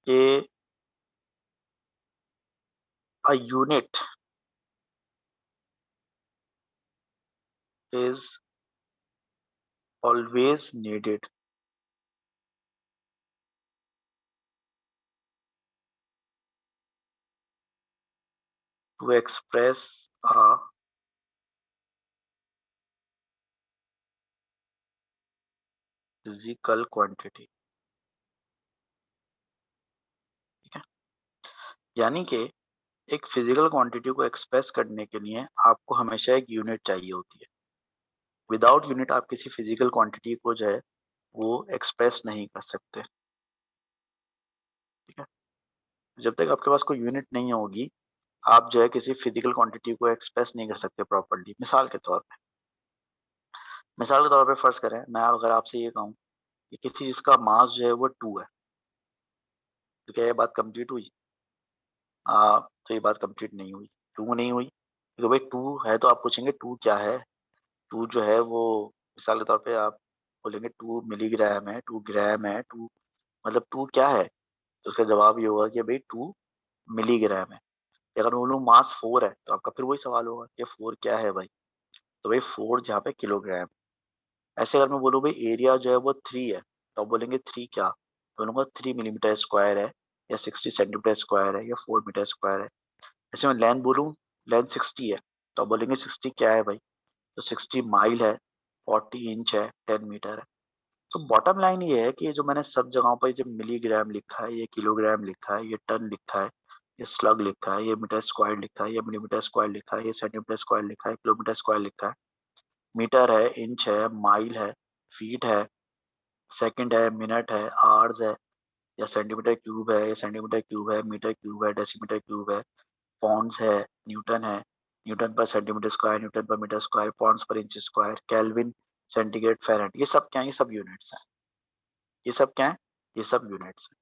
कि a unit is always needed to express a physical quantity। ठीक है। यानी कि एक फिजिकल क्वांटिटी को एक्सप्रेस करने के लिए आपको हमेशा एक यूनिट चाहिए होती है। विदाउट यूनिट आप किसी फिजिकल क्वांटिटी को जो है वो एक्सप्रेस नहीं कर सकते। ठीक है। जब तक आपके पास कोई यूनिट नहीं होगी, आप जो है किसी फिजिकल क्वांटिटी को एक्सप्रेस नहीं कर सकते प्रॉपर्ली। मिसाल के तौर पे फर्ज करें, मैं अगर आपसे ये कहूँ कि किसी चीज का मास जो है वो 2 है, तो क्या ये बात कंप्लीट हुई? तो ये बात कंप्लीट नहीं हुई। क्यों नहीं हुई? क्योंकि भाई 2 है तो आप पूछेंगे 2 क्या है? 2 जो है वो, मिसाल के तौर पे आप बोलेंगे 2 मिलीग्राम है, 2 ग्राम है, 2 मतलब 2 क्या है? तो उसका जवाब ये होगा कि भाई 2 मिलीग्राम है। अगर मैं बोलूँ मास 4 है, तो आपका फिर वही सवाल होगा कि 4 क्या है भाई? तो भाई 4 जहाँ पे किलोग्राम। ऐसे अगर मैं बोलूँ भाई एरिया जो है वो 3 है, तो आप बोलेंगे 3 क्या? तो बोलूँगा 3 मिलीमीटर स्क्वायर है या 60 सेंटीमीटर स्क्वायर है या 4 मीटर स्क्वायर है। ऐसे मैं लेंथ बोलूँ, लेंथ 60 है, तो आप बोलेंगे 60 क्या है भाई? तो 60 माइल है, 40 इंच है, 10 मीटर है। तो बॉटम लाइन ये है कि ये जो मैंने सब जगहों पर जो मिलीग्राम लिखा है, ये किलोग्राम लिखा है, ये टन लिखा है, ये स्लग लिखा है, ये मीटर स्क्वायर लिखा है, ये मिलीमीटर स्क्वायर लिखा है, ये सेंटीमीटर स्क्वायर लिखा है, किलोमीटर स्क्वायर लिखा है, मीटर है, इंच है, माइल है, फीट है, सेकंड है, मिनट है, आवर्स है, या सेंटीमीटर क्यूब है, या सेंटीमीटर क्यूब है, मीटर क्यूब है, डेसीमीटर क्यूब है, पॉन्ड्स है, न्यूटन है, न्यूटन पर सेंटीमीटर स्क्वायर, न्यूटन पर मीटर स्क्वायर, पॉन्ड्स पर inch square, kelvin, centigrade, Fahrenheit, ये सब क्या है? ये सब यूनिट्स हैं। ये सब क्या है? ये सब यूनिट्स हैं।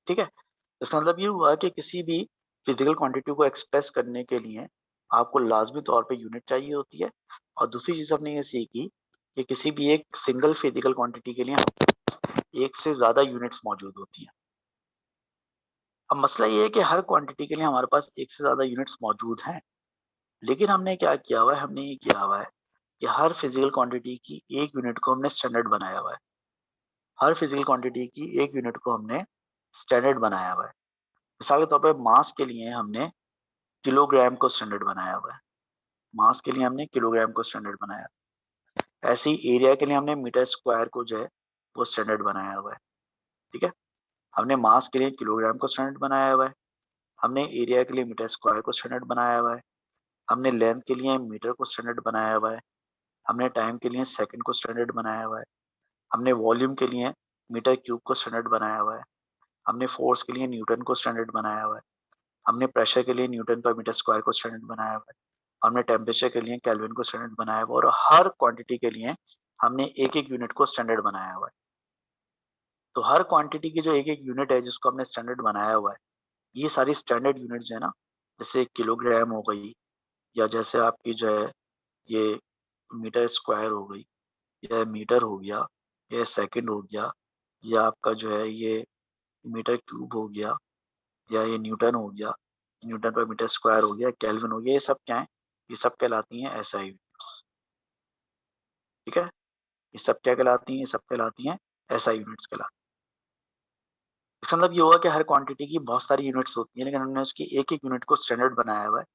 ठीक है। तो इसका मतलब ये हुआ कि किसी भी फिजिकल क्वांटिटी को एक्सप्रेस करने के लिए आपको लाजमी तौर पे यूनिट चाहिए होती है। और दूसरी चीज हमने ये सीखी कि किसी भी एक सिंगल फिजिकल क्वांटिटी के लिए एक से ज्यादा यूनिट्स मौजूद होती हैं। अब मसला ये है कि हर क्वांटिटी के लिए हमारे पास एक से ज्यादा यूनिट्स मौजूद हैं, लेकिन हमने क्या किया हुआ है, हमने ये किया हुआ है कि हर फिजिकल क्वांटिटी की एक यूनिट को हमने स्टैंडर्ड बनाया हुआ है। हर फिजिकल क्वांटिटी की एक यूनिट को हमने स्टैंडर्ड बनाया हुआ है। मिसाल के तौर पर मास के लिए हमने किलोग्राम को स्टैंडर्ड बनाया हुआ है। मास के लिए हमने किलोग्राम को स्टैंडर्ड बनाया। ऐसे ही एरिया के लिए हमने मीटर स्क्वायर को जो है वो स्टैंडर्ड बनाया हुआ है। ठीक है। हमने मास के लिए किलोग्राम को स्टैंडर्ड बनाया हुआ है, हमने एरिया के लिए मीटर स्क्वायर को स्टैंडर्ड बनाया हुआ है, हमने लेंथ के लिए मीटर को स्टैंडर्ड बनाया हुआ है, हमने टाइम के लिए सेकंड को स्टैंडर्ड बनाया हुआ है, हमने वॉल्यूम के लिए मीटर क्यूब को स्टैंडर्ड बनाया हुआ है, हमने फोर्स के लिए न्यूटन को स्टैंडर्ड बनाया हुआ है, हमने प्रेशर के लिए न्यूटन पर मीटर स्क्वायर को स्टैंडर्ड बनाया हुआ है, हमने टेम्परेचर के लिए केल्विन को स्टैंडर्ड बनाया हुआ है और हर क्वांटिटी के लिए हमने एक-एक यूनिट को स्टैंडर्ड बनाया हुआ है। तो हर क्वांटिटी की जो एक-एक यूनिट है जिसको हमने स्टैंडर्ड बनाया हुआ है, ये सारी स्टैंडर्ड यूनिट्स है ना, जैसे किलोग्राम हो गई या जैसे आपकी जो है ये मीटर स्क्वायर हो गई या मीटर हो गया या सेकंड हो गया या आपका जो है ये मीटर क्यूब हो गया या ये न्यूटन हो गया, न्यूटन पर मीटर स्क्वायर हो गया, केल्विन हो गया, ये सब क्या है? ये सब कहलाती हैं एसआई यूनिट्स, ठीक है? ये सब क्या कहलाती हैं? ये सब कहलाती हैं एसआई यूनिट्स कहलाती हैं। इसका मतलब ये हुआ कि हर क्वांटिटी की बहुत सारी यूनिट्स होती हैं, लेकिन हमने उसकी एक-एक यूनिट को स्टैंडर्ड बनाया हुआ है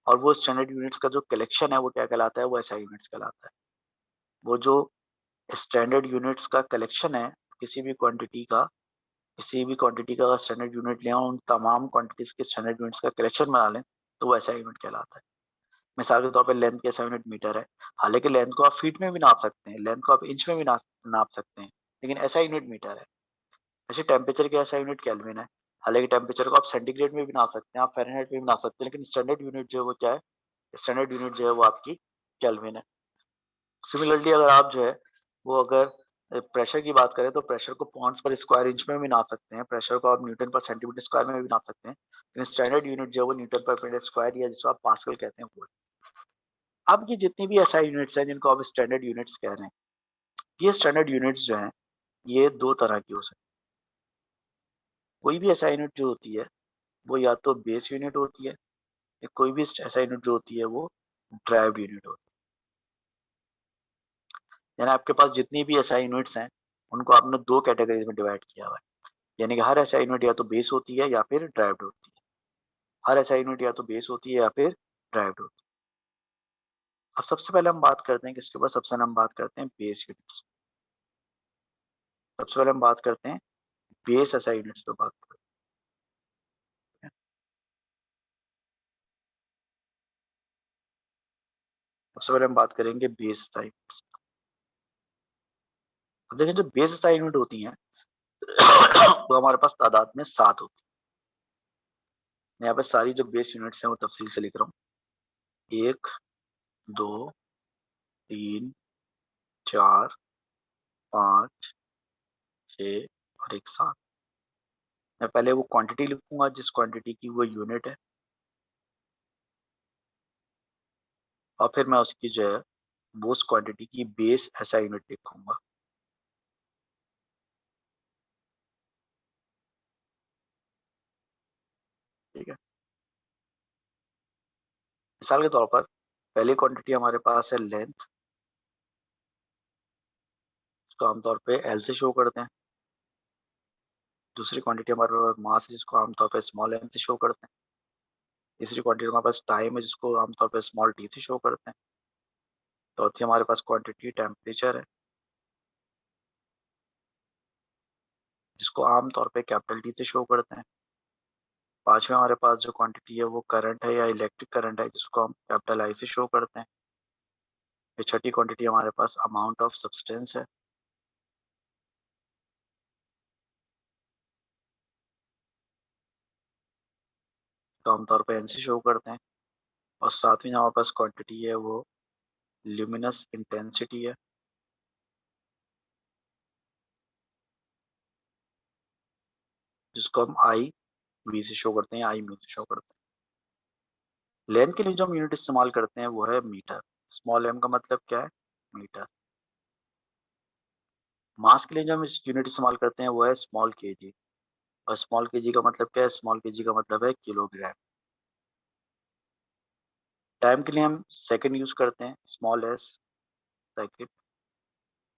और वो स्टैंडर्ड यूनिट्स का जो कलेक्शन है, वो क्या कहलाता है? वो एसआई यूनिट्स कहलाता है। वो जो स्टैंडर्ड यूनिट्स का कलेक्शन है, किसी भी क्वांटिटी का किसी भी क्वांटिटी का अगर स्टैंडर्ड यूनिट लें और उन तमाम क्वांटिटीज़ के स्टैंडर्ड यूनिट्स का कलेक्शन बना लें, तो वो एसआई यूनिट कहलाता है। मिसाल के तौर पे लेंथ का एसआई यूनिट मीटर है। हालाँकि लेंथ को आप फीट में भी नाप सकते हैं, लेंथ को आप इंच में भी नाप नाप सकते हैं, लेकिन एसआई यूनिट मीटर है। ऐसे टेम्परेचर का एसआई यूनिट केल्विन है। हालाँकि टेम्परेचर को आप सेंटीग्रेड में भी नाप सकते हैं, आप फ़ारेनहाइट में भी नाप सकते हैं, लेकिन स्टैंडर्ड यूनिट जो है वो क्या है? स्टैंडर्ड यूनिट जो है वो आपकी केल्विन है। सिमिलरली अगर आप जो है वो अगर प्रेशर की बात करें तो प्रेशर को पॉन्ड्स पर स्क्वायर इंच में भी नाप सकते हैं, प्रेशर को आप न्यूटन पर सेंटीमीटर स्क्वायर में भी नाप सकते हैं, लेकिन स्टैंडर्ड यूनिट जो है वो न्यूटन पर मीटर स्क्वायर या जिसको आप पास्कल कहते हैं वो है। अब ये जितनी भी एसआई यूनिट्स हैं जिनको आप स्टैंडर्ड यूनिट्स कह रहे हैं, ये स्टैंडर्ड यूनिट्स जो हैं ये 2 तरह की हो सकती हैं। कोई भी एसआई यूनिट जो होती है वो या तो बेस यूनिट होती है या कोई भी एसआई यूनिट जो होती है वो ड्राइव्ड यूनिट होती है। यानी आपके पास जितनी भी एसआई यूनिट्स हैं उनको आपने 2 कैटेगरीज़ में डिवाइड किया हुआ है। यानी कि हर एसआई यूनिट या तो बेस होती है या फिर ड्राइव्ड होती है। हर एसआई यूनिट या तो बेस होती है या फिर ड्राइव्ड होती है। अब सबसे पहले हम बात करते हैं किसके ऊपर? सबसे पहले हम बात करते हैं बेस यूनिट्स। सबसे पहले हम बात करते हैं बेस एसआई यूनिट्स पे बात करते हैं। सबसे पहले हम बात करेंगे बेस एसआई यूनिट्स। अब देखिए जो बेस एसआई यूनिट होती हैं वो हमारे पास तादाद में 7 होती है। मैं यहाँ पे सारी जो बेस यूनिट्स हैं वो तफसील से लिख रहा हूँ। 1, 2, 3, 4, 5, 6 और एक 7। मैं पहले वो क्वांटिटी लिखूँगा जिस क्वांटिटी की वो यूनिट है और फिर मैं उसकी जो है वो उस क्वांटिटी की बेस एसआई यूनिट लिखूँगा। ठीक है? मिसाल के तौर पर पहली क्वांटिटी हमारे पास है लेंथ, इसको आमतौर पे एल से शो करते हैं। दूसरी क्वांटिटी हमारे पास मास है जिसको आमतौर पे स्मॉल एम से शो करते हैं। तीसरी क्वांटिटी हमारे पास टाइम है जिसको आमतौर पे स्मॉल टी से शो करते हैं। चौथी हमारे पास क्वांटिटी टेम्परेचर है जिसको आमतौर पे कैपिटल टी से शो करते हैं। पांचवी हमारे पास जो क्वांटिटी है वो करंट है या इलेक्ट्रिक करंट है जिसको हम कैपिटल आई से शो करते हैं। फिर छठी क्वांटिटी हमारे पास अमाउंट ऑफ सब्सटेंस है। तो आमतौर पे एन से शो करते हैं। और सातवीं हमारे पास क्वांटिटी है वो ल्यूमिनस इंटेंसिटी है जिसको हम आई वी से शो करते हैं, आई म्यू से शो करते हैं। लेंथ के लिए जो हम यूनिट इस्तेमाल करते हैं वो है मीटर। स्मॉल एम का मतलब क्या है? मीटर। मास के लिए जो हम इस यूनिट इस्तेमाल करते हैं वो है स्मॉल केजी। और स्मॉल केजी का मतलब क्या है? स्मॉल केजी का मतलब है किलोग्राम। टाइम के लिए हम सेकंड यूज करते हैं, स्मॉल एस सेकंड।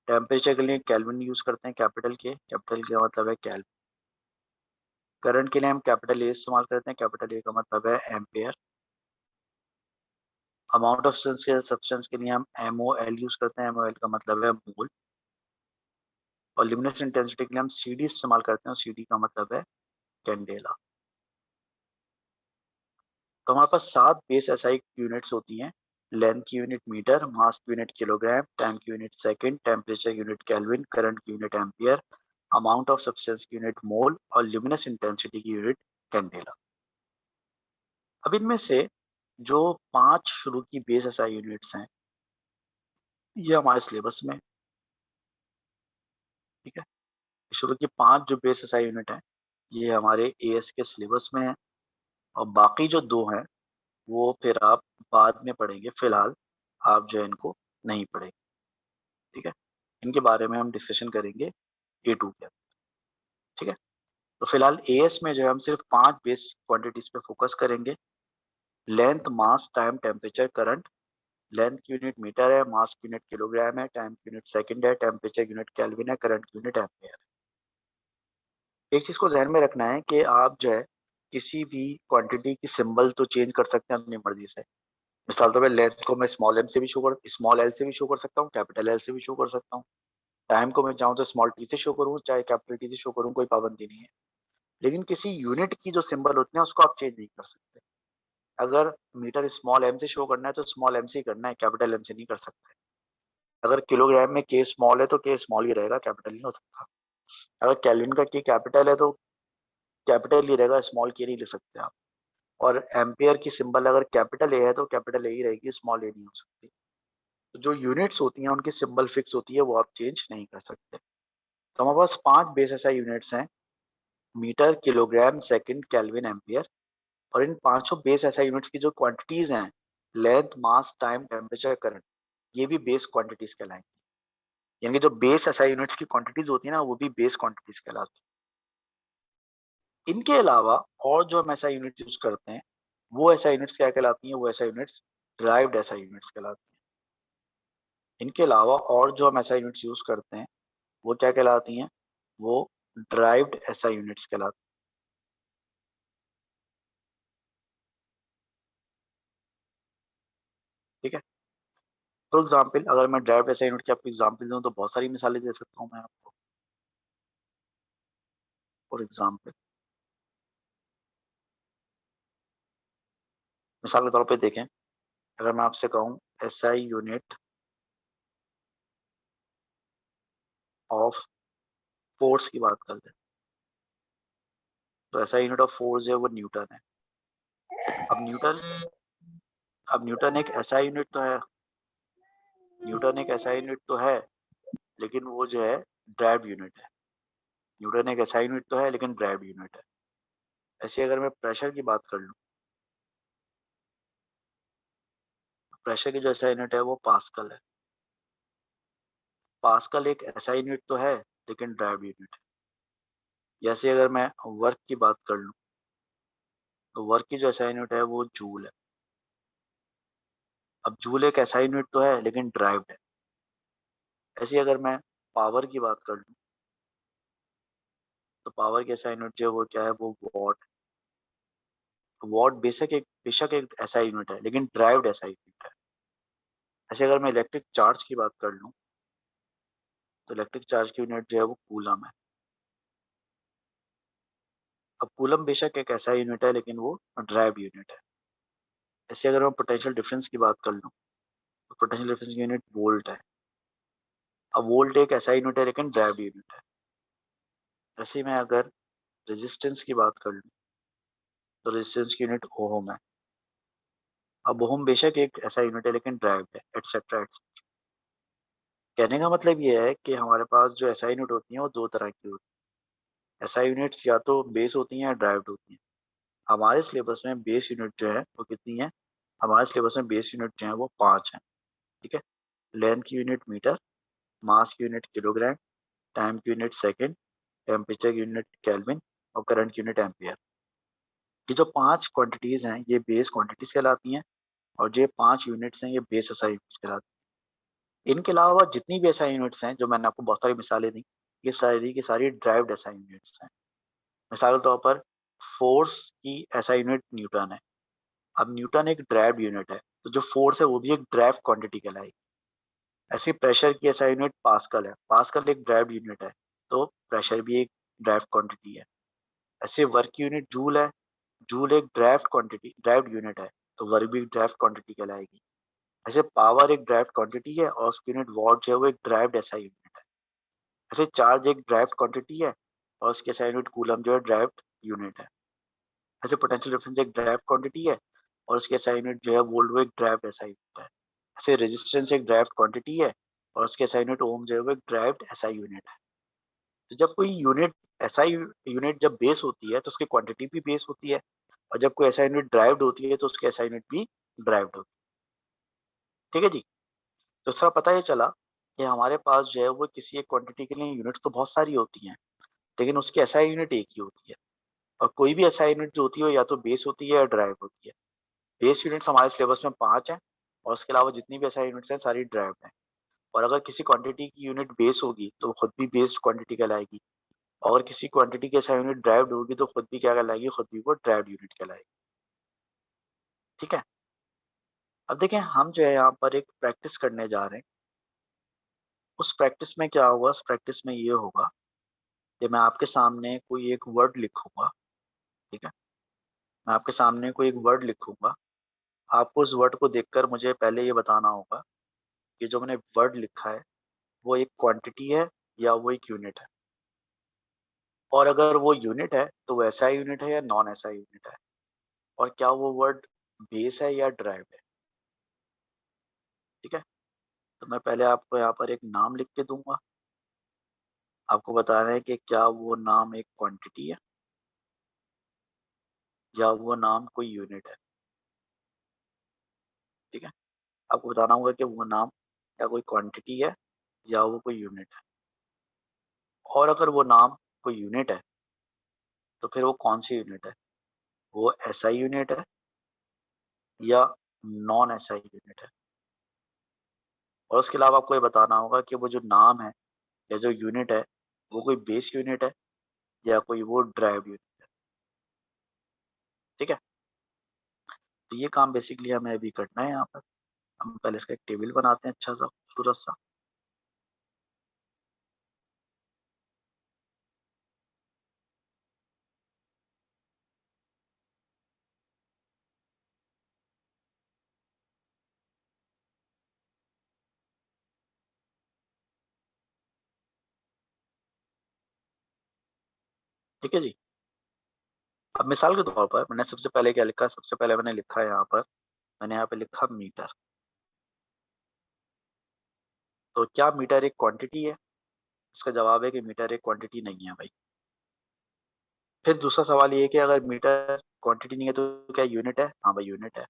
टेम्परेचर के लिए केल्विन यूज करते हैं, कैपिटल के का मतलब है केल्विन। करंट के लिए हम कैपिटल ए इस्तेमाल करते हैं, कैपिटल ए का मतलब है एम्पेयर। अमाउंट ऑफ सब्सटेंस के लिए हम एमओएल यूज करते हैं, एमओएल का मतलब है मोल। और ल्यूमिनस इंटेंसिटी के लिए हम सीडी इस्तेमाल करते हैं, और सीडी का मतलब है कैंडेला। तो हमारे पास 7 बेस एसआई यूनिट्स होती हैं। लेंथ की यूनिट मीटर, मास की यूनिट किलोग्राम, टाइम की unit second, temperature unit kelvin, current की unit ampere, amount of substance की यूनिट मोल और ल्यूमिनस इंटेंसिटी की यूनिट कैंडेला। अब इनमें से जो 5 शुरू की बेस एसआई यूनिट्स हैं, ये हमारे सिलेबस में, ठीक है। शुरू की 5 जो बेस एसआई यूनिट है, ये हमारे एएस के सिलेबस में है, और बाकी जो 2 हैं वो फिर आप बाद में पढ़ेंगे। फिलहाल आप जो है इनको नहीं पढ़ेंगे, ठीक है। इनके बारे में हम डिस्कशन करेंगे A2 के अंदर, ठीक है। तो फिलहाल एएस में जो है हम सिर्फ 5 बेस क्वांटिटीज पे फोकस करेंगे। लेंथ, मास, टाइम, टेम्परेचर, करंट। लेंथ की यूनिट मीटर है, मास की यूनिट किलोग्राम है, टाइम की यूनिट सेकंड है, टेम्परेचर की यूनिट केल्विन है, करंट की यूनिट एम्पियर है। एक चीज को ध्यान में रखना है कि आप जो है किसी भी क्वांटिटी की सिंबल तो चेंज कर सकते हैं अपनी मर्जी से। मिसाल तौर पे लेंथ को मैं स्मॉल एल से भी शो कर सकता हूँ, कैपिटल एल से भी शो कर सकता हूँ। टाइम को मैं चाहूँ तो स्मॉल टी से शो करूँ, चाहे कैपिटल टी से शो करूँ, कोई पाबंदी नहीं है। लेकिन किसी यूनिट की जो सिंबल होती है उसको आप चेंज नहीं कर सकते। अगर मीटर स्मॉल एम से शो करना है तो स्मॉल एम से ही करना है, कैपिटल एम से नहीं कर सकते। अगर किलोग्राम में के स्मॉल है तो के स्मॉल ही रहेगा, कैपिटल नहीं हो सकता। अगर केल्विन का के कैपिटल है तो कैपिटल ही रहेगा, स्मॉल के नहीं ले सकते आप। और एम्पियर की सिंबल अगर कैपिटल ए है तो कैपिटल ए ही रहेगी, स्मॉल ए नहीं हो सकती। तो जो यूनिट्स होती हैं उनकी सिंबल फिक्स होती है, वो आप चेंज नहीं कर सकते। तो हमारे पास 5 बेस एसआई यूनिट्स हैं: metre, kilogram, second, kelvin, ampere. और इन पांचों बेस एसआई यूनिट्स की जो क्वांटिटीज हैं, लेंथ, मास, टाइम, टेम्परेचर, करंट, ये भी बेस क्वांटिटीज कहलाएंगी। यानी जो बेस एसआई यूनिट्स की क्वांटिटीज होती है ना, वो भी बेस क्वांटिटीज कहलाती है। इनके अलावा और जो हम एसआई यूनिट्स यूज करते हैं, वो एसआई यूनिट्स क्या कहलाती हैं? वो SI units derived SI units कहलाती हैं। इनके अलावा और जो हम एसआई यूनिट्स यूज करते हैं, वो क्या कहलाती हैं? वो ड्राइव्ड एसआई यूनिट्स कहलाती हैं। ठीक है। फॉर एग्जाम्पल, अगर मैं ड्राइव्ड एसआई यूनिट की आपको एग्जाम्पल दूं तो बहुत सारी मिसालें दे सकता हूँ मैं आपको। फॉर एग्जाम्पल, मिसाल के तौर पे देखें, अगर मैं आपसे कहूँ एसआई यूनिट ऑफ फोर्स की बात कर लें, तो एसआई यूनिट ऑफ फोर्स है वो न्यूटन है। अब न्यूटन अब न्यूटन एक एसआई यूनिट तो है, न्यूटन एक एसआई यूनिट तो है, लेकिन वो जो है ड्राइव यूनिट है। न्यूटन एक एसआई यूनिट तो है लेकिन ड्राइव यूनिट है। ऐसे अगर मैं प्रेशर की बात कर लूँ, प्रेशर की जो एसआई यूनिट है वो पास्कल है। पास्कल एक एसआई यूनिट तो है लेकिन ड्राइव यूनिट है। जैसे अगर मैं वर्क की बात कर लूँ, तो वर्क की जो एसआई यूनिट है वो जूल है। अब जूल एक एसआई यूनिट तो है लेकिन ड्राइव्ड है। ऐसे अगर मैं पावर की बात कर लूँ, तो पावर की एसआई यूनिट जो है वो क्या है? वो वॉट। वॉट बेशक एक एसआई यूनिट है लेकिन ड्राइव्ड एसआई यूनिट है। ऐसे अगर मैं इलेक्ट्रिक चार्ज की बात कर लूँ, तो इलेक्ट्रिक चार्ज की यूनिट जो है वो कूलम है। अब कूलम बेशक एक एसआई यूनिट है लेकिन वो ड्राइव्ड यूनिट है। ऐसे अगर मैं पोटेंशियल डिफरेंस की बात कर लूँ, तो पोटेंशियल डिफरेंस की यूनिट वोल्ट है। अब वोल्ट एक एसआई यूनिट है लेकिन ड्राइव्ड यूनिट है। ऐसे मैं अगर रेजिस्टेंस की बात कर लूँ, तो रेजिस्टेंस की यूनिट ओहम है। अब ओहम बेशक एक ऐसा यूनिट है लेकिन ड्राइव्ड है, एटसेट्रा। कहने का मतलब ये है कि हमारे पास जो एसआई यूनिट होती हैं वो 2 तरह की होती हैं। एसआई यूनिट्स या तो बेस होती हैं या ड्राइव्ड होती हैं। हमारे सिलेबस में बेस यूनिट जो है वो कितनी है? हमारे सिलेबस में बेस यूनिट जो है वो 5 हैं। ठीक है। लेंथ की यूनिट मीटर, मास की यूनिट किलोग्राम, टाइम की यूनिट सेकेंड, टेम्परेचर की यूनिट केल्विन और करंट की यूनिट एम्पियर। ये जो 5 क्वांटिटीज हैं ये बेस क्वांटिटीज कहलाती हैं, और जो 5 यूनिट्स हैं ये बेस एसआई यूनिट्स कहलाती हैं। इनके अलावा जितनी भी एसआई यूनिट्स हैं, जो मैंने आपको बहुत सारी मिसालें दी, ये सारी की सारी ड्राइव्ड एसआई यूनिट्स हैं। मिसाल के तौर पर फोर्स की एसआई यूनिट न्यूटन है। अब न्यूटन एक ड्राइव्ड यूनिट है, तो जो फोर्स है वो भी एक ड्राइव क्वांटिटी कहलाएगी। ऐसे प्रेशर की एसआई यूनिट पास्कल है। पास्कल एक ड्राइव्ड यूनिट है, तो प्रेशर भी एक ड्राइव क्वांटिटी है। ऐसे वर्क की यूनिट जूल है, जूल एक ड्राफ्ट क्वांटिटी, ड्राइव्ड यूनिट है, तो वर्क भी ड्राफ्ट क्वांटिटी कहलाएगी। ऐसे पावर एक ड्राइव्ड क्वांटिटी है और उसकी यूनिट वॉट जो है वो एक ड्राइव्ड एसआई यूनिट है। ऐसे चार्ज एक ड्राइव्ड क्वांटिटी है और उसके एसआई यूनिट कूलम जो है ड्राइव्ड यूनिट है। ऐसे पोटेंशियल डिफरेंस एक ड्राइव्ड क्वांटिटी है और उसके एसआई यूनिट जो है वोल्ट वो एक ड्राइव्ड एसआई यूनिट है। ऐसे रेजिस्टेंस एक ड्राइव्ड क्वांटिटी है और उसके एसआई यूनिट ओम जो है वो एक ड्राइव्ड एसआई यूनिट है। तो जब कोई यूनिट एसआई यूनिट जब बेस होती है तो उसकी क्वांटिटी भी बेस होती है, और जब कोई एसआई यूनिट ड्राइव्ड होती है तो उसकी एसआई यूनिट भी ड्राइव्ड होती है। ठीक है जी। तो इसका पता ये चला कि हमारे पास जो है वो किसी एक क्वांटिटी के लिए यूनिट्स तो बहुत सारी होती हैं, लेकिन उसकी एसआई यूनिट एक ही होती है। और कोई भी एसआई यूनिट जो होती है वो या तो बेस होती है या ड्राइव होती है। बेस यूनिट्स हमारे सिलेबस में 5 हैं और उसके अलावा जितनी भी एसआई यूनिट्स हैं सारी ड्राइव हैं। और अगर किसी क्वांटिटी की यूनिट बेस होगी तो खुद भी बेस्ड क्वांटिटी कहलाएगी, और किसी क्वांटिटी की एसआई यूनिट ड्राइव्ड होगी तो खुद भी क्या कहलाएगी, खुद भी वो ड्राइव्ड यूनिट कहलाएगी। ठीक है। अब देखें हम जो है यहाँ पर एक प्रैक्टिस करने जा रहे हैं। उस प्रैक्टिस में क्या होगा, उस प्रैक्टिस में ये होगा कि मैं आपके सामने कोई एक वर्ड लिखूंगा। ठीक है। मैं आपके सामने कोई एक वर्ड लिखूंगा। आपको उस वर्ड को देखकर मुझे पहले ये बताना होगा कि जो मैंने वर्ड लिखा है वो एक क्वांटिटी है या वो एक यूनिट है। और अगर वो यूनिट है तो वो एसआई यूनिट है या नॉन एसआई यूनिट है, और क्या वो वर्ड बेस है या ड्राइव है। ठीक है। तो मैं पहले आपको यहाँ पर एक नाम लिख के दूंगा। आपको बताना है कि क्या वो नाम एक क्वांटिटी है या वो नाम कोई यूनिट है। ठीक है। आपको बताना होगा कि वो नाम या कोई क्वांटिटी है या वो कोई यूनिट है। और अगर वो नाम कोई यूनिट है तो फिर वो कौन सी यूनिट है, वो एसआई यूनिट है या नॉन एसआई यूनिट है। और उसके अलावा आपको ये बताना होगा कि वो जो नाम है या जो यूनिट है वो कोई बेस यूनिट है या कोई वो ड्राइव यूनिट है। ठीक है। तो ये काम बेसिकली हमें अभी करना है यहाँ पर। हम पहले इसका एक टेबल बनाते हैं अच्छा सा खूबसूरत सा। ठीक है जी। अब मिसाल के तौर पर मैंने सबसे पहले क्या लिखा, सबसे पहले मैंने लिखा है यहाँ पर, मैंने यहाँ पे लिखा मीटर। तो क्या मीटर एक क्वांटिटी है? उसका जवाब है कि मीटर एक क्वांटिटी नहीं है भाई। फिर दूसरा सवाल ये है कि अगर मीटर क्वांटिटी नहीं है तो क्या यूनिट है? हाँ भाई यूनिट है।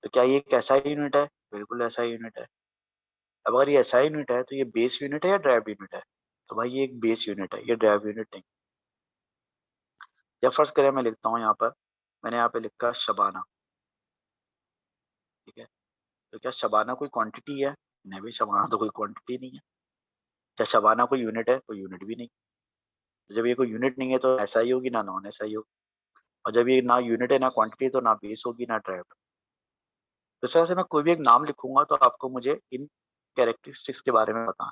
तो क्या ये एक ऐसा यूनिट है? बिल्कुल ऐसा यूनिट है। अब अगर ये ऐसा यूनिट है तो ये बेस यूनिट है या ड्राइव यूनिट है? तो भाई ये एक बेस यूनिट है, ये ड्राइव यूनिट नहीं। या फर्ज करें मैं लिखता हूँ यहाँ पर, मैंने यहाँ पे लिखा शबाना। ठीक है। तो क्या शबाना कोई क्वांटिटी है? नहीं भाई, शबाना तो कोई क्वांटिटी नहीं है। क्या शबाना कोई यूनिट है? कोई यूनिट भी नहीं। तो जब ये कोई यूनिट नहीं है तो ऐसा ही होगी ना नॉन ऐसा ही होगी। और जब ये ना यूनिट है ना क्वांटिटी तो ना बेस होगी ना ड्राइव। तो इस तरह से मैं कोई भी एक नाम लिखूंगा तो आपको मुझे इन कैरेक्टरिस्टिक्स के बारे में बताना।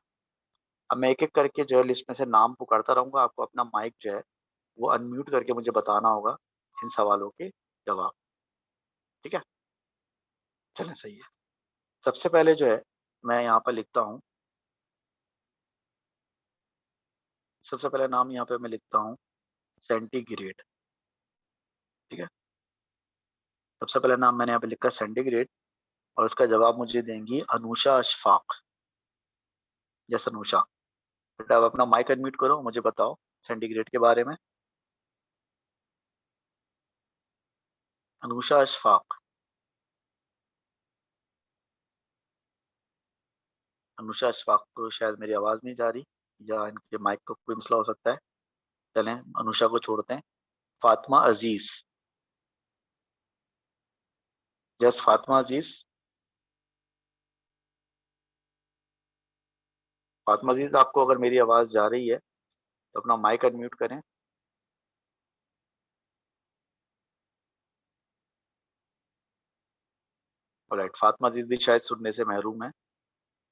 अब मैं एक एक करके जो है लिस्ट में से नाम पुकारता रहूंगा, आपको अपना माइक जो है वो अनम्यूट करके मुझे बताना होगा इन सवालों के जवाब। ठीक है। चलें सही है। सबसे पहले जो है मैं यहाँ पर लिखता हूँ, सबसे पहले नाम यहाँ पे मैं लिखता हूँ सेंटीग्रेड। ठीक है। सबसे पहला नाम मैंने यहाँ पे लिखा सेंटीग्रेड, और उसका जवाब मुझे देंगी अनुषा अशफाक। यस अनुषा। बेटा अब अपना माइक अनम्यूट करो, मुझे बताओ सेंटीग्रेड के बारे में। अनुषा अशफाक। अनुषा अशफाक को शायद मेरी आवाज़ नहीं जा रही, या इनके माइक का कोई मसला हो सकता है। चलें अनुषा को छोड़ते हैं। फातिमा अजीज। यस फातिमा अजीज। फातिमा अजीज, आपको अगर मेरी आवाज़ जा रही है तो अपना माइक अनम्यूट करें। ऑलराइट, फातिमा अजीज भी शायद सुनने से महरूम है।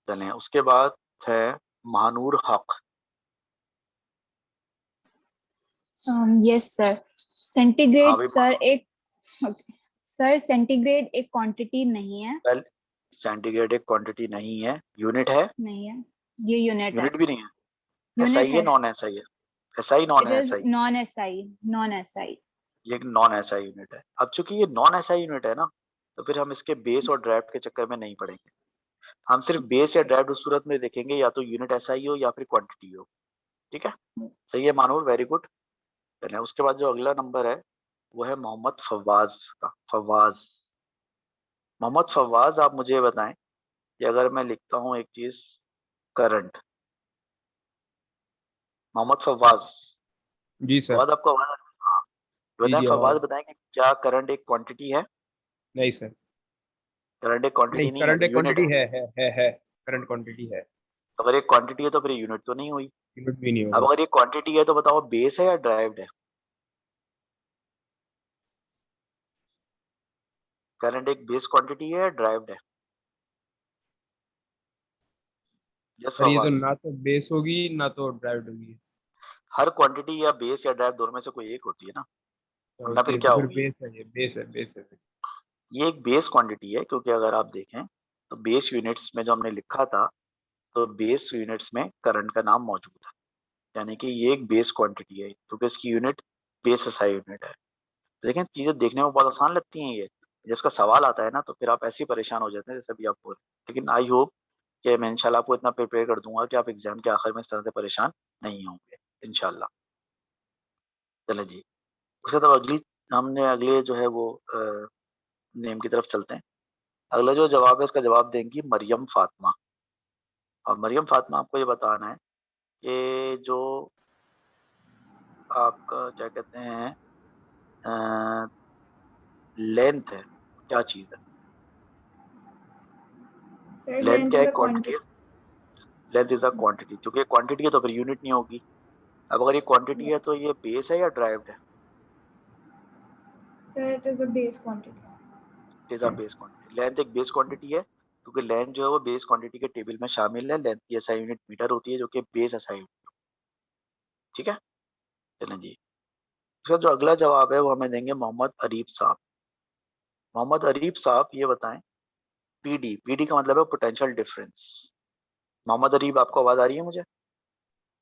चलें उसके बाद है महानूर हक। Yes, sir. सेंटीग्रेड भाई सर एक सर सेंटीग्रेड एक क्वांटिटी नहीं है। वेल, सेंटीग्रेड एक क्वांटिटी नहीं है, यूनिट है, नहीं है, ये यूनिट है। यूनिट भी नहीं है, यूनिट एसआई है है। नॉन एसआई है, SI non it is SI, non SI. Non SI. ये एक नॉन एसआई यूनिट है। अब चूंकि ये नॉन एसआई यूनिट है ना, तो फिर हम इसके बेस और ड्राफ्ट के चक्कर में नहीं पड़ेंगे। हम सिर्फ बेस या ड्राफ्ट उस सूरत में देखेंगे या तो यूनिट एसआई हो या फिर क्वांटिटी हो। ठीक है, सही है मानूर, वेरी गुड। चलें, उसके बाद जो अगला नंबर है वो है मोहम्मद फवाज का। फवाज, मोहम्मद फवाज, आप मुझे बताएं कि अगर मैं लिखता हूँ एक चीज करंट, मोहम्मद फवाज, जी सर। फवाद आपको आवाज आ रही है? हाँ, जी बताएं जी फवाद, आवाज। बताएं कि क्या करंट एक क्वांटिटी है? नहीं सर, करंट एक नहीं क्वांटिटी नहीं करंट है, एक यूनिट क्वांटिटी है। है करंट क्वांटिटी है। अगर एक क्वांटिटी है तो फिर यूनिट तो नहीं हुई। यूनिट भी नहीं अब होगा। अगर ये क्वांटिटी है तो बताओ बेस है या ड्राइव्ड है? करंट एक बेस क्वांटिटी है या ड्राइव्ड है? यस सर ये तो फवाद, ना तो बेस होगी ना तो ड्राइव्ड होगी। हर क्वांटिटी या बेस या ड्राइव दोनों में से कोई एक होती है ना, तो वरना होती फिर है क्या तो फिर होगी? बेस है, ये बेस है। ये एक बेस क्वांटिटी है, क्योंकि अगर आप देखें तो बेस यूनिट्स में जो हमने लिखा था, तो बेस यूनिट्स में करंट का नाम मौजूद है, यानी कि ये एक बेस क्वांटिटी है क्योंकि इसकी यूनिट बेस एसआई यूनिट है। लेकिन चीजें देखने में बहुत आसान लगती हैं ये, जब उसका सवाल आता है ना तो फिर आप ऐसे ही परेशान हो जाते हैं जैसे अभी आप बोल रहे हैं। लेकिन आई होप कि मैं इंशाल्लाह आपको इतना प्रिपेयर कर दूंगा कि आप एग्जाम के आखिर में इस तरह से परेशान नहीं होंगे इंशाल्लाह। चले जी, उसके बाद अगली, हमने अगले जो है वो नेम की तरफ चलते हैं। अगला जो जवाब है उसका जवाब देंगी मरियम फातिमा। और मरियम फातिमा, आपको ये बताना है कि जो आपका क्या कहते हैं लेंथ है, क्या चीज है? सर लेंथ लेंथ क्या इज है? अ क्वांटिटी है, quantity. Length is a quantity. क्योंकि क्वांटिटी है तो फिर यूनिट नहीं होगी। अब अगर ये क्वांटिटी है तो ये बेस है या ड्राइव्ड है? Sir it is a base quantity. Is a base quantity. Length एक बेस क्वांटिटी है क्योंकि लेंथ जो है वो बेस क्वांटिटी के टेबल में शामिल है। लेंथ की एसआई यूनिट मीटर होती है जो कि बेस एसआई यूनिट। ठीक है, चलें जी, इसका जो अगला जवाब है वो हमें देंगे मोहम्मद अरीब साहब। मोहम्मद अरीब साहब, ये बताएं पीडी, पीडी का मतलब है पोटेंशियल डिफरेंस। मोहम्मद अरीब, आपको आवाज आ रही है मुझे?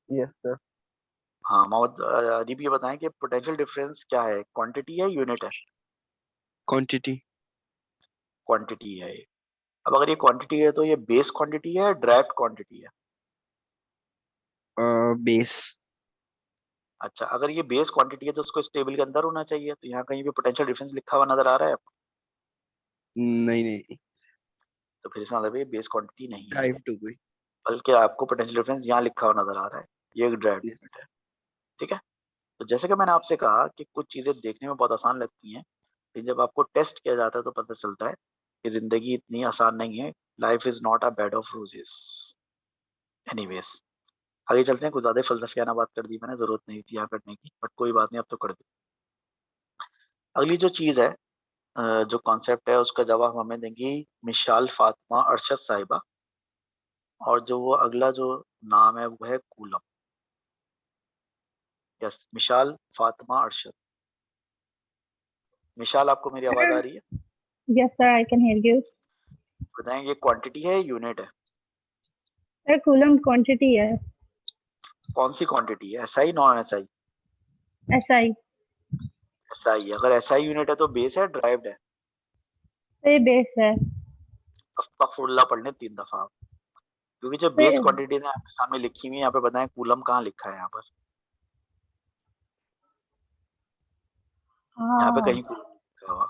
Yes sir. हाँ, मोहम्मद अरीब, ये बताएं कि पोटेंशियल डिफरेंस क्या है, क्वांटिटी है यूनिट है? क्वांटिटी। क्वांटिटी है ये। अब अगर ये क्वांटिटी है तो ये बेस क्वांटिटी है या ड्राइव्ड क्वांटिटी है? बेस। अच्छा, अगर ये बेस क्वांटिटी है तो उसको इस टेबल के अंदर होना चाहिए, तो यहाँ कहीं भी पोटेंशियल डिफरेंस लिखा हुआ नजर आ रहा है आपको? नहीं नहीं, तो फिर इसका मतलब ये बेस क्वांटिटी नहीं है, ड्राइव टू गई। बल्कि आपको पोटेंशियल डिफरेंस यहाँ लिखा हुआ नजर आ रहा है, ये एक ड्राइव्ड यस। यूनिट है। ठीक है, तो जैसे कि मैंने आपसे कहा कि कुछ चीजें देखने में बहुत आसान लगती हैं, लेकिन जब आपको टेस्ट किया जाता है तो पता चलता है कि जिंदगी इतनी आसान नहीं है। Life is not a bed of roses. Anyways, आगे चलते हैं। कुछ ज्यादा फलसफियाना बात कर दी मैंने, जरूरत नहीं थी यहाँ करने की, बट कोई बात नहीं, अब तो कर दी। अगली जो चीज है, जो कॉन्सेप्ट है, उसका जवाब हमें देंगी मिशाल फातिमा अरशद साहिबा। और जो वो अगला जो नाम है वो है कूलम। यस, मिशाल फातिमा अरशद। मिशाल, आपको मेरी आवाज आ रही है? Yes, sir, I can hear you. बताएं ये क्वांटिटी है, यूनिट है? Sir, coulomb quantity है, कौन सी क्वांटिटी है, SI non SI? SI. SI. अगर एसआई यूनिट है तो बेस है ड्राइव्ड है? तो ये बेस है। अस्तगफुरुल्लाह पढ़ लें 3 दफा आप, क्योंकि जो तो बेस क्वांटिटी है आपके सामने लिखी हुई है, यहाँ पे बताएं कूलम कहाँ लिखा है? यहाँ पर, यहाँ पे हाँ, कहीं कूलम लिखा हुआ?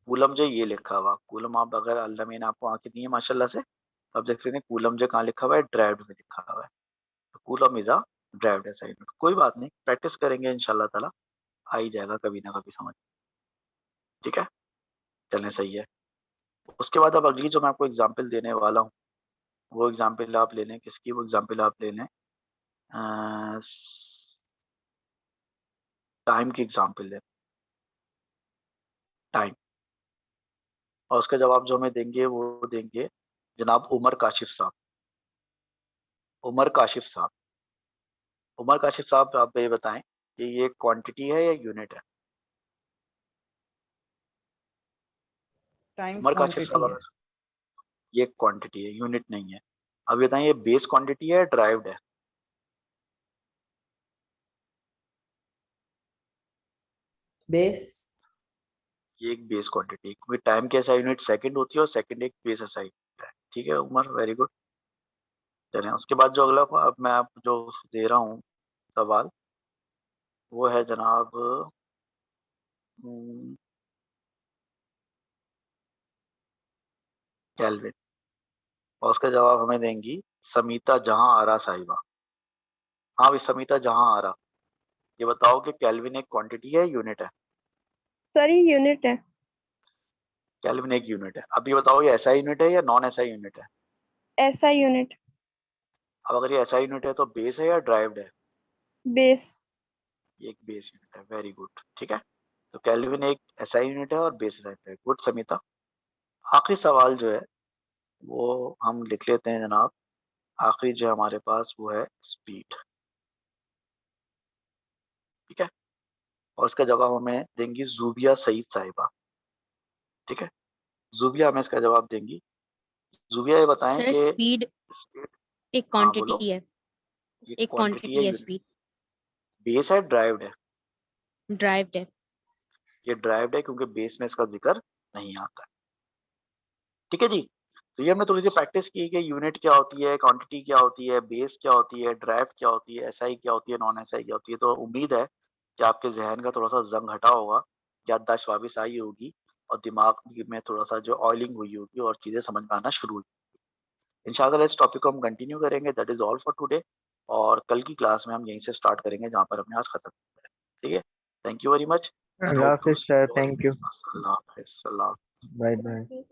कूलम जो ये लिखा हुआ, कूलम, आप अगर अल्लाह ने आपको आंखें दी है माशाल्लाह से, तो आप देख सकते हैं कूलम जो कहाँ लिखा हुआ है, ड्राइव्ड में लिखा हुआ है। तो coulomb is a derived assignment. कोई बात नहीं, प्रैक्टिस करेंगे इंशाल्लाह ताला, आ ही जाएगा कभी ना कभी समझ। ठीक है, चलें, सही है। उसके बाद अब अगली जो मैं आपको एग्जाम्पल देने वाला हूँ, वो एग्जाम्पल आप ले लें किसकी, वो एग्जाम्पल आप ले लें टाइम की एग्जाम्पल है, टाइम। और उसका जवाब जो हमें देंगे वो देंगे जनाब उमर काशिफ साहब। उमर काशिफ साहब, उमर काशिफ साहब, आप ये बताएं कि ये क्वांटिटी है या यूनिट है? टाइम्स उमर काशिफ क्वांटिटी है। सवाल, ये क्वांटिटी है, यूनिट नहीं है। अब बताएं ये बेस क्वांटिटी है, ड्राइव्ड है? बेस। ये एक बेस क्वांटिटी, क्योंकि टाइम की ऐसा यूनिट सेकंड होती है और सेकंड एक बेस ऐसा यूनिट है। ठीक है उमर, वेरी गुड। चलें उसके बाद जो अगला अब मैं आप जो दे रहा हूँ सवाल, वो है जनाब केल्विन, और उसका जवाब हमें देंगी समीता जहां आरा साहिबा। हाँ भाई समीता जहां आरा, ये बताओ कि केल्विन एक क्वांटिटी है, यूनिट है? सर ये यूनिट है। केल्विन एक यूनिट है। अब ये बताओ ये ऐसा यूनिट है या नॉन ऐसा यूनिट है? ऐसा यूनिट। अब अगर ये ऐसा यूनिट है तो बेस है या ड्राइव्ड है? बेस। ये एक बेस यूनिट है, वेरी गुड। ठीक है, तो केल्विन एक ऐसा यूनिट है और बेस ऐसा यूनिट है। गुड समीता। आखिरी सवाल जो है वो हम लिख लेते हैं जनाब। आखिरी जो है हमारे पास वो है स्पीड। ठीक है, और इसका जवाब हमें देंगी जूबिया सईद साहिबा। ठीक है, जूबिया हमें इसका जवाब देंगी। जूबिया ये बताएं सर कि स्पीड स्पीड, एक हाँ बोलो। क्वांटिटी है, ये एक क्वांटिटी है, क्वांटिटी है यूनिट, स्पीड। बेस है, ड्राइव्ड है? ड्राइव्ड है। ये ड्राइव्ड है क्योंकि बेस में इसका जिक्र नहीं आता है। ठीक है जी, तो ये हमने थोड़ी सी प्रैक्टिस की कि यूनिट क्या होती है, क्वांटिटी क्या होती है, बेस क्या होती है, ड्राइव क्या होती है, एसआई क्या होती है, नॉन एसआई क्या होती है। तो उम्मीद है कि आपके जहन का थोड़ा सा जंग हटा होगा, याददाश्त वापस आई होगी, और दिमाग में थोड़ा सा जो ऑयलिंग हुई होगी और चीजें समझ में आना शुरू हुई। इंशाल्लाह इस टॉपिक को हम कंटिन्यू करेंगे। That is all for today, और कल की क्लास में हम यहीं से स्टार्ट करेंगे जहाँ पर हमने आज खत्म किया है। ठीक है, थैंक यू वेरी मच। अल्लाह हाफिज सर, थैंक यू। अल्लाह हाफिज़। Bye bye.